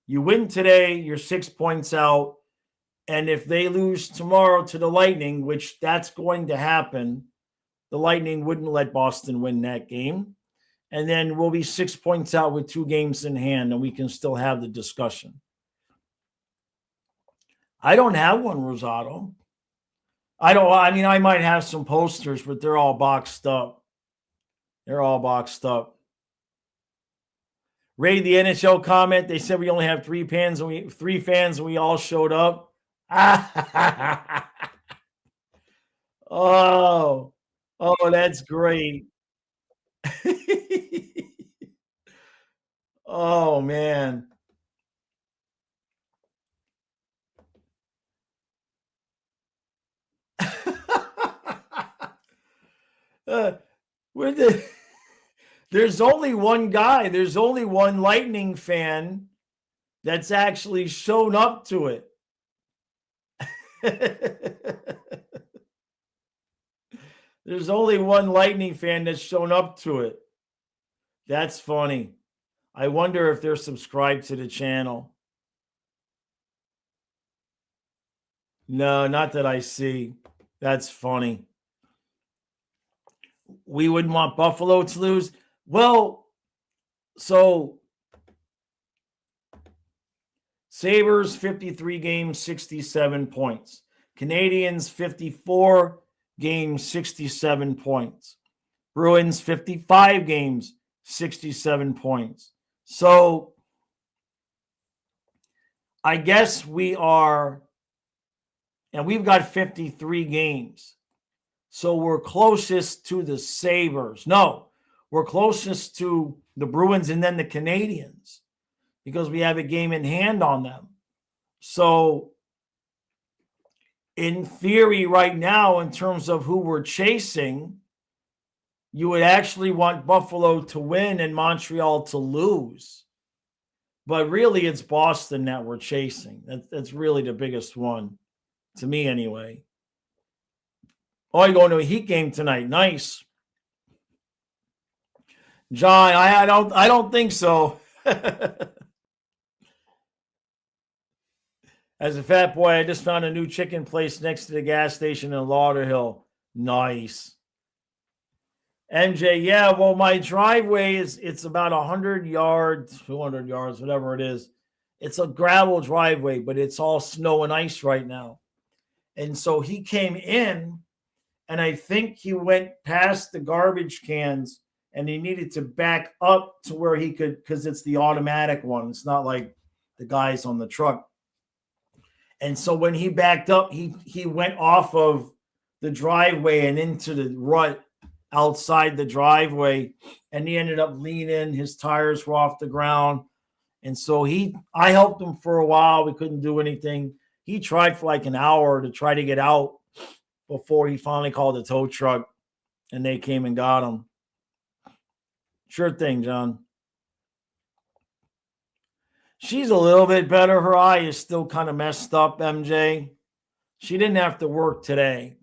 You win today, you're 6 points out. And if they lose tomorrow to the Lightning, which that's going to happen, the Lightning wouldn't let Boston win that game. And then we'll be 6 points out with 2 games in hand, and we can still have the discussion. I don't have one, Rosado. I might have some posters, but they're all boxed up. Ray, the NHL comment, they said we only have 3 fans and we all showed up. Oh, that's great. Oh, man. There's only one guy. There's only one Lightning fan that's actually shown up to it. There's only one Lightning fan that's shown up to it. That's funny. I wonder if they're subscribed to the channel. No, not that I see. That's funny. We wouldn't want Buffalo to lose. Well, so Sabres, 53 games, 67 points. Canadians, 54 games, 67 points. Bruins, 55 games, 67 points. So I guess we are, and we've got 53 games. So we're closest to the Sabres. No, we're closest to the Bruins and then the Canadians because we have a game in hand on them. So in theory right now, in terms of who we're chasing, you would actually want Buffalo to win and Montreal to lose. But really, it's Boston that we're chasing. That's really the biggest one, to me anyway. Oh, you're going to a Heat game tonight. Nice. John, I don't think so. As a fat boy, I just found a new chicken place next to the gas station in Lauderhill. Nice. MJ, yeah, well, my driveway it's about 100 yards, 200 yards, whatever it is. It's a gravel driveway, but it's all snow and ice right now. And so he came in, and I think he went past the garbage cans, and he needed to back up to where he could, because it's the automatic one. It's not like the guys on the truck. And so when he backed up, he went off of the driveway and into the rut outside the driveway, and he ended up leaning. His tires were off the ground. And so I helped him for a while. We couldn't do anything. He tried for like an hour to try to get out before he finally called the tow truck, and they came and got him. Sure thing, John. She's a little bit better. Her eye is still kind of messed up, MJ. She didn't have to work today.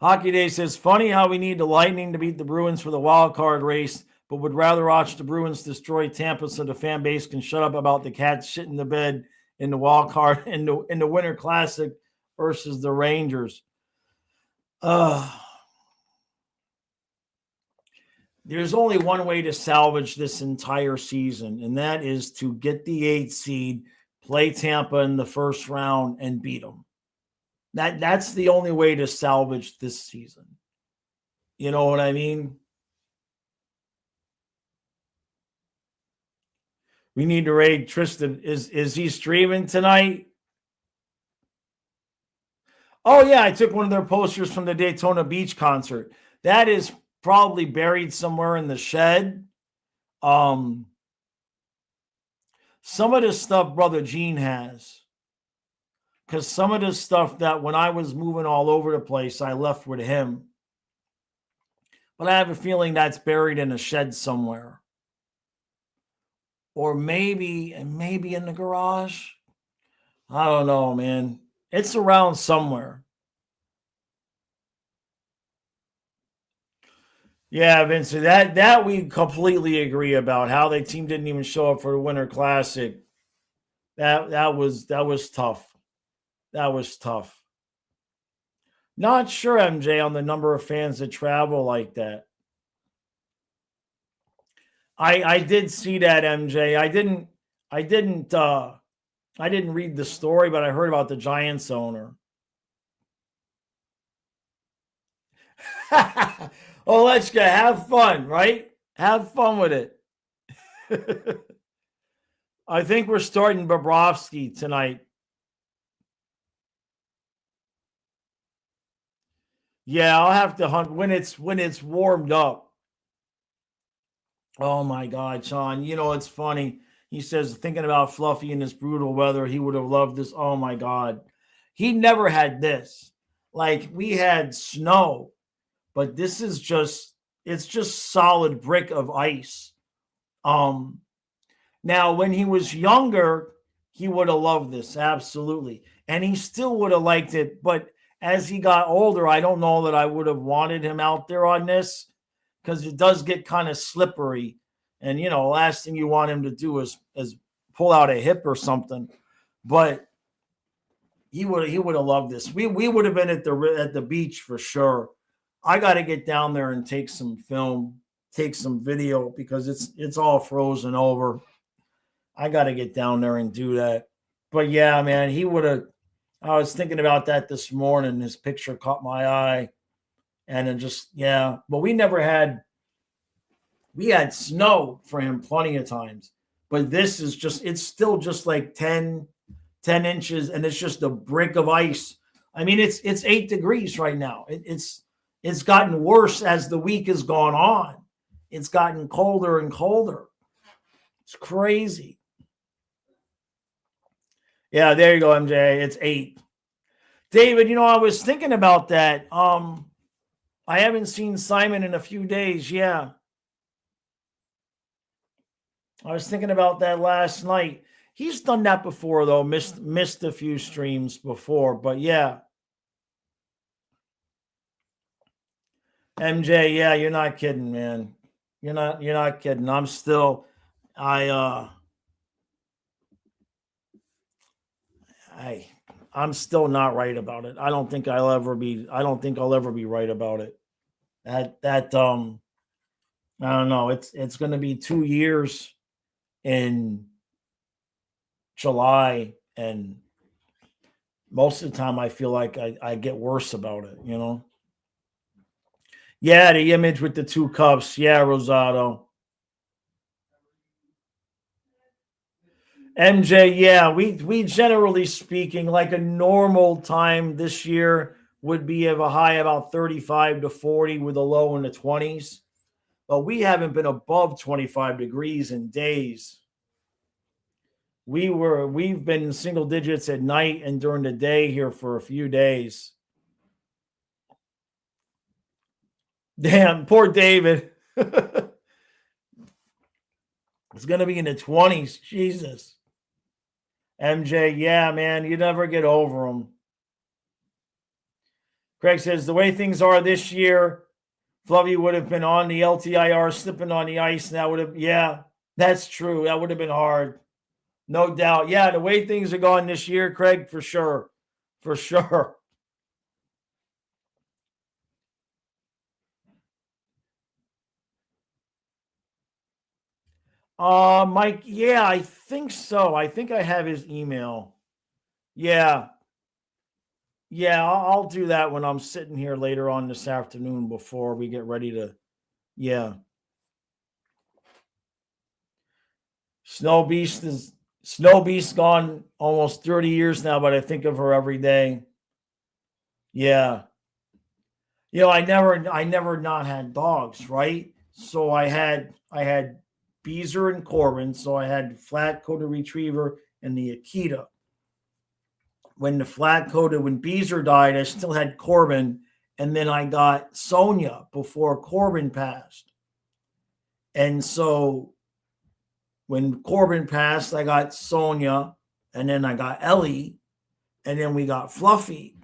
Hockey Day says, funny how we need the Lightning to beat the Bruins for the wild card race, but would rather watch the Bruins destroy Tampa so the fan base can shut up about the Cats shit in the bed in the wild card in the Winter Classic versus the Rangers. There's only one way to salvage this entire season, and that is to get the 8th seed, play Tampa in the first round, and beat them. That's the only way to salvage this season. You know what I mean? We need to raid Tristan. Is he streaming tonight? Oh, yeah, I took one of their posters from the Daytona Beach concert. That is probably buried somewhere in the shed. Some of the stuff Brother Gene has. Because some of the stuff that when I was moving all over the place, I left with him. But I have a feeling that's buried in a shed somewhere. Or maybe in the garage. I don't know, man. It's around somewhere. Yeah, Vince, that we completely agree about. How the team didn't even show up for the Winter Classic. That was tough. That was tough. Not sure, MJ, on the number of fans that travel like that. I did see that, MJ. I didn't read the story, but I heard about the Giants owner. Oh, let's go. Have fun, right? Have fun with it. I think we're starting Bobrovsky tonight. Yeah, I'll have to hunt when it's warmed up. Oh my God, Sean. You know, it's funny. He says, thinking about Fluffy in this brutal weather, he would have loved this. Oh my God. He never had this. Like, we had snow, but this is it's just solid brick of ice. Now, when he was younger, he would have loved this. Absolutely. And he still would have liked it. But as he got older, I don't know that I would have wanted him out there on this, because it does get kind of slippery. And, you know, last thing you want him to do is pull out a hip or something. But he would have loved this. We would have been at the beach for sure. I got to get down there and take some film, take some video, because it's all frozen over. I got to get down there and do that. But yeah, man, he would have. I was thinking about that this morning. His picture caught my eye, and it just, yeah. But we had snow for him plenty of times. But this is it's still just like 10 inches, and it's just a brick of ice. I mean, it's 8 degrees right now. It's gotten worse as the week has gone on. It's gotten colder and colder. It's crazy. Yeah, there you go, MJ. It's 8. David, I was thinking about that. I haven't seen Simon in a few days. Yeah. I was thinking about that last night. He's done that before though. Missed a few streams before, but yeah. MJ, yeah, you're not kidding, man. You're not kidding. I'm still not right about it. I don't think I'll ever be right about it. That I don't know. It's going to be 2 years in July, and most of the time I feel like I get worse about it. Yeah, the image with the 2 cups. Yeah, Rosado. MJ, yeah, we generally speaking, like a normal time this year would be of a high about 35 to 40 with a low in the 20s. But we haven't been above 25 degrees in days. We've been in single digits at night and during the day here for a few days. Damn, poor David. It's going to be in the 20s. Jesus. MJ, yeah, man, you never get over them. Craig says, the way things are this year, Fluffy would have been on the LTIR, slipping on the ice, and that would have, yeah, that's true. That would have been hard. No doubt. Yeah, the way things are going this year, Craig, for sure. For sure. Mike, yeah, I think so. I think I have his email. Yeah. Yeah, I'll do that when I'm sitting here later on this afternoon before we get ready to. Yeah. Snow Beast gone almost 30 years now, but I think of her every day. Yeah. I never not had dogs, right? So I had Beezer and Corbin, so I had flat coated retriever and the Akita. When Beezer died, I still had Corbin, and then I got Sonia before Corbin passed. And so when Corbin passed, I got Sonia, and then I got Ellie, and then we got Fluffy.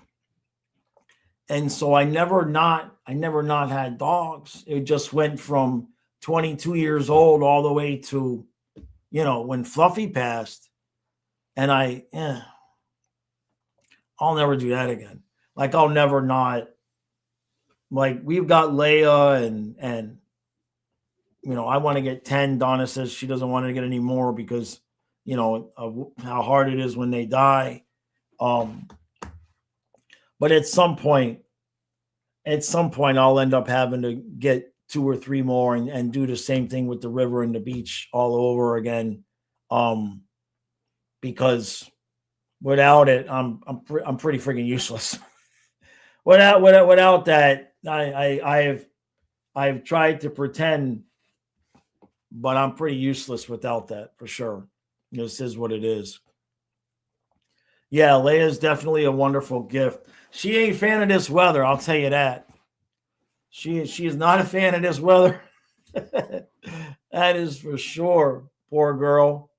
And so I never not had dogs. It just went from 22 years old all the way to, when Fluffy passed. And I'll never do that again. Like I'll never not, like we've got Leia and I want to get 10. Donna says she doesn't want to get any more because, of how hard it is when they die. But at some point I'll end up having to get 2 or 3 more and do the same thing with the river and the beach all over again. Because without it, I'm pretty freaking useless. without that, I've tried to pretend, but I'm pretty useless without that for sure. This is what it is. Yeah, Leia's definitely a wonderful gift. She ain't a fan of this weather, I'll tell you that. She is not a fan of this weather. That is for sure. Poor girl.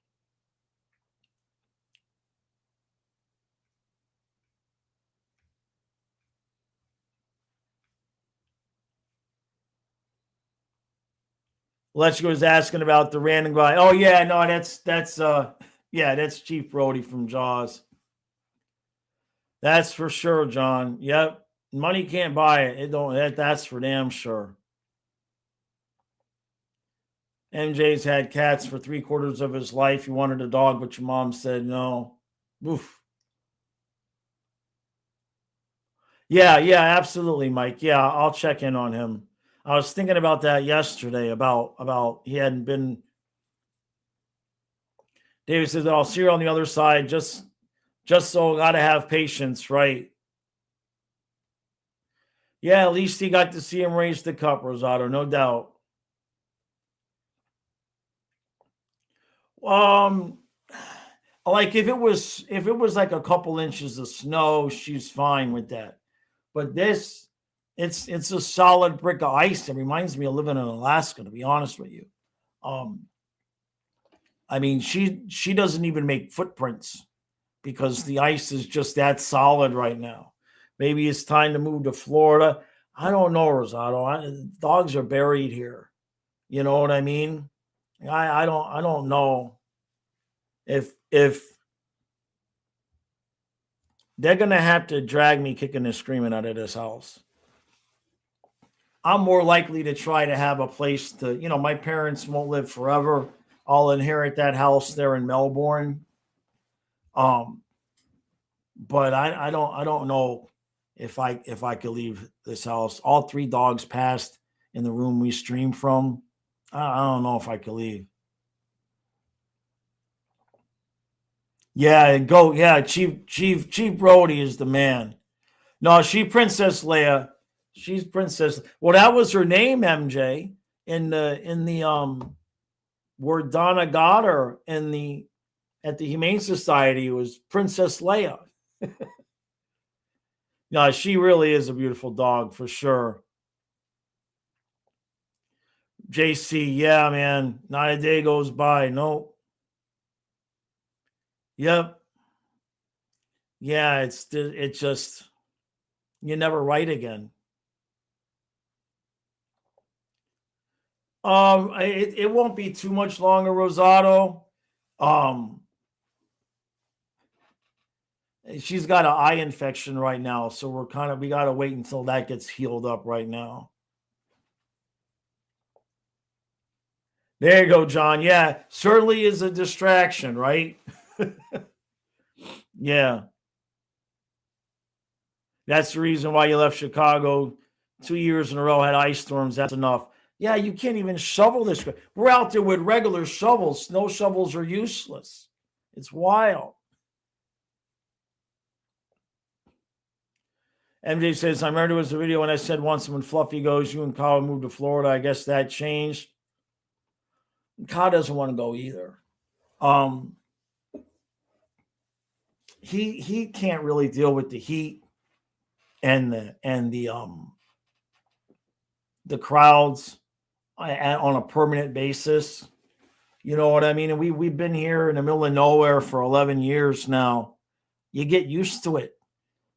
Letchko was asking about the random guy. Oh yeah, no, that's Chief Brody from Jaws. That's for sure, John. Yep. Money can't buy it. It don't that's for damn sure. MJ's had cats for 3/4 of his life. He wanted a dog, but your mom said no. Oof. Yeah, absolutely, Mike. Yeah, I'll check in on him. I was thinking about that yesterday about he hadn't been. David says, I'll see you on the other side. Just so gotta have patience, right? Yeah, at least he got to see him raise the cup, Rosado, no doubt. Um, Like if it was like a couple inches of snow, she's fine with that. But this, it's a solid brick of ice. It reminds me of living in Alaska, to be honest with you. Um, I mean, she doesn't even make footprints because the ice is just that solid right now. Maybe it's time to move to Florida. I don't know, Rosado. Dogs are buried here. You know what I mean? I don't know if they're gonna have to drag me kicking and screaming out of this house. I'm more likely to try to have a place to, my parents won't live forever. I'll inherit that house there in Melbourne. Um, but I don't know if I could leave this house. All three dogs passed in the room we stream from. I don't know if I could leave. Yeah, go. Yeah, Chief Brody is the man. No, Princess Leia. She's Princess. Well, that was her name, MJ, in the where Donna got her at the Humane Society. It was Princess Leia. No, she really is a beautiful dog for sure. JC, yeah, man. Not a day goes by. No. Yep. Yeah, it's just you never write again. It won't be too much longer, Rosado. She's got an eye infection right now, so we got to wait until that gets healed up right now. There you go, John. Yeah, certainly is a distraction, right? Yeah. That's the reason why you left Chicago 2 years in a row, had ice storms. That's enough. Yeah, you can't even shovel this. We're out there with regular shovels. Snow shovels are useless. It's wild. MJ says, I remember there was a video when I said once when Fluffy goes, you and Kyle moved to Florida. I guess that changed. Kyle doesn't want to go either. He can't really deal with the heat and the crowds on a permanent basis. You know what I mean? And we've been here in the middle of nowhere for 11 years now. You get used to it.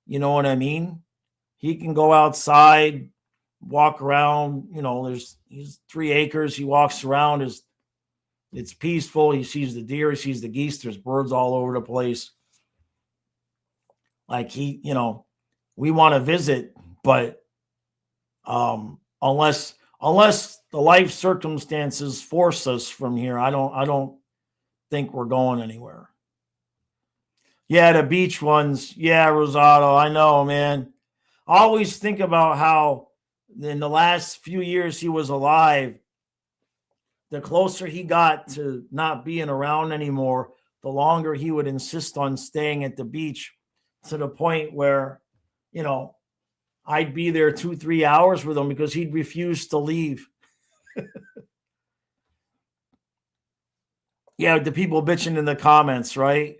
You know what I mean? He can go outside, walk around. He's 3 acres. He walks around. It's peaceful. He sees the deer. He sees the geese. There's birds all over the place. Like we want to visit, but unless the life circumstances force us from here, I don't think we're going anywhere. Yeah, the beach ones. Yeah, Rosado. I know, man. I always think about how in the last few years he was alive, the closer he got to not being around anymore, the longer he would insist on staying at the beach, to the point where, I'd be there 2-3 hours with him because he'd refuse to leave. Yeah, the people bitching in the comments, right?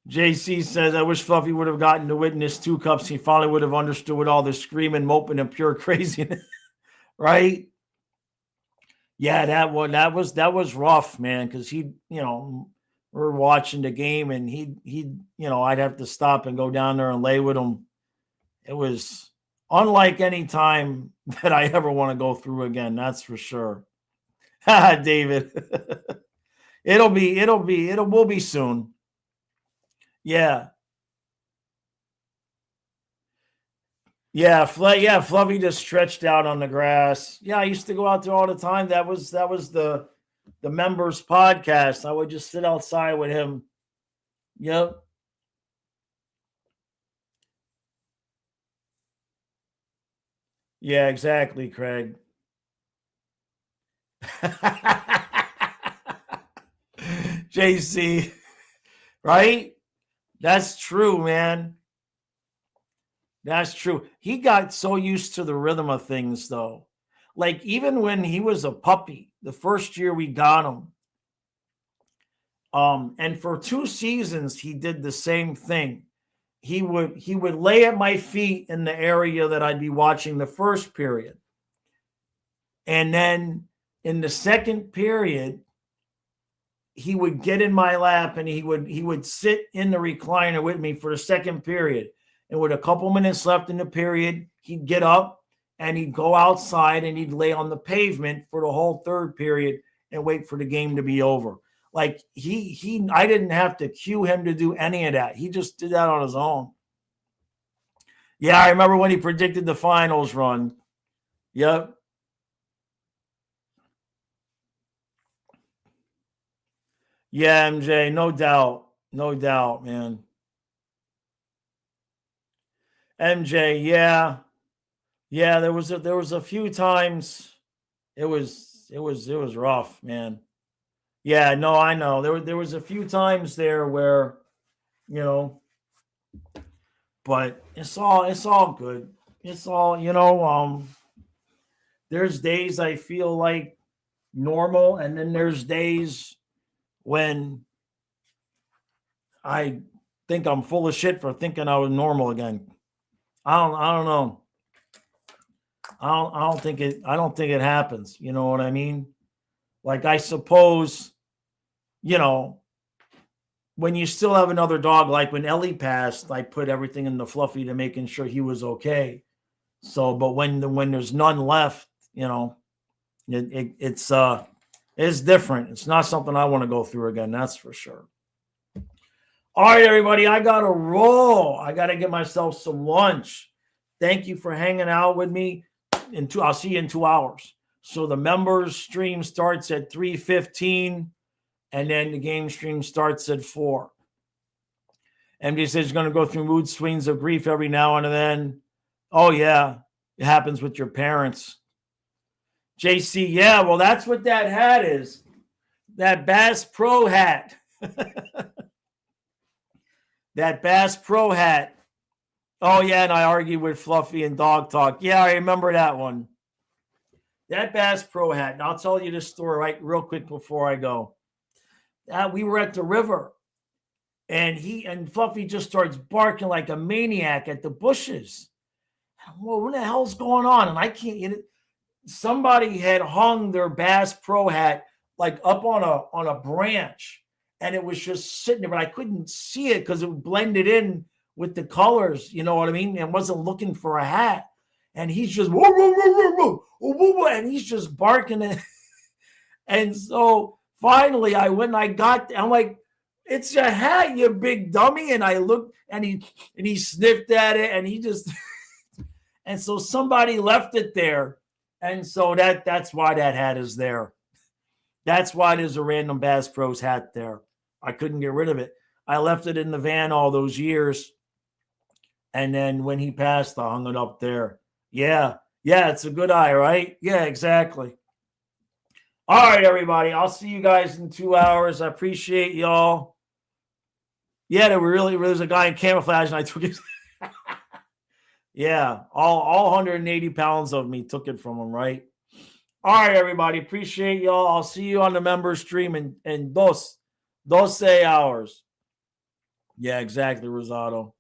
JC says, I wish Fluffy would have gotten to witness 2 cups. He finally would have understood all the screaming, moping, and pure craziness. Right? Yeah, that was rough, man, because we're watching the game and I'd have to stop and go down there and lay with him. It was unlike any time that I ever want to go through again. That's for sure. David. We'll be soon. Yeah. Yeah, Fluffy just stretched out on the grass. Yeah, I used to go out there all the time. That was the members podcast. I would just sit outside with him. Yep. Yeah, exactly, Craig. JC, right? That's true, man. That's true. He got so used to the rhythm of things, though. like even when he was a puppy, the first year we got him, and for 2 seasons he did the same thing. He would lay at my feet in the area that I'd be watching the first period. And then in the second period, he would get in my lap and he would sit in the recliner with me for the second period. And with a couple minutes left in the period, he'd get up and he'd go outside and he'd lay on the pavement for the whole third period and wait for the game to be over. Like I didn't have to cue him to do any of that. He just did that on his own. Yeah, I remember when he predicted the finals run. Yep. Yeah, MJ, no doubt. No doubt, man. MJ, yeah. Yeah, there was a few times it was rough, man. Yeah, no, I know. There was a few times there where, you know, but it's all good. It's all, there's days I feel like normal, and then there's days when I think I'm full of shit for thinking I was normal again. I don't know. I don't think it happens. You know what I mean? Like, I suppose, when you still have another dog, like when Ellie passed, I put everything in the Fluffy to making sure he was okay. So, but when there's none left, it's different. It's not something I want to go through again. That's for sure. All right, everybody, I got to roll. I got to get myself some lunch. Thank you for hanging out with me. I'll see you in 2 hours. So the members stream starts at 3:15, and then the game stream starts at 4. MJ says he's going to go through mood swings of grief every now and then. Oh, yeah. It happens with your parents. JC, yeah, well, that's what that hat is. That Bass Pro hat. That Bass Pro hat. Oh, yeah, and I argue with Fluffy and Dog Talk. Yeah, I remember that one. That Bass Pro hat. And I'll tell you this story real quick before I go. We were at the river, and Fluffy just starts barking like a maniac at the bushes. Well, what the hell's going on? And I can't. Somebody had hung their Bass Pro hat like up on a branch, and it was just sitting there, but I couldn't see it because it blended in with the colors. You know what I mean? And wasn't looking for a hat. And he's just whoa, whoa, whoa, whoa, whoa, whoa, whoa, and he's just barking. And so finally, I went and I got. I'm like, "It's a hat, you big dummy!" And I looked, and he sniffed at it, and he just. And so somebody left it there, and so that's why that hat is there. That's why there's a random Bass Pros hat there. I couldn't get rid of it. I left it in the van all those years, and then when he passed, I hung it up there. Yeah, it's a good eye, right? Yeah, exactly. All right, everybody. I'll see you guys in 2 hours. I appreciate y'all. Yeah, there's a guy in camouflage, and I took his. Yeah, all 180 pounds of me took it from him, right? All right, everybody. Appreciate y'all. I'll see you on the member stream in 12 hours. Yeah, exactly, Rosado.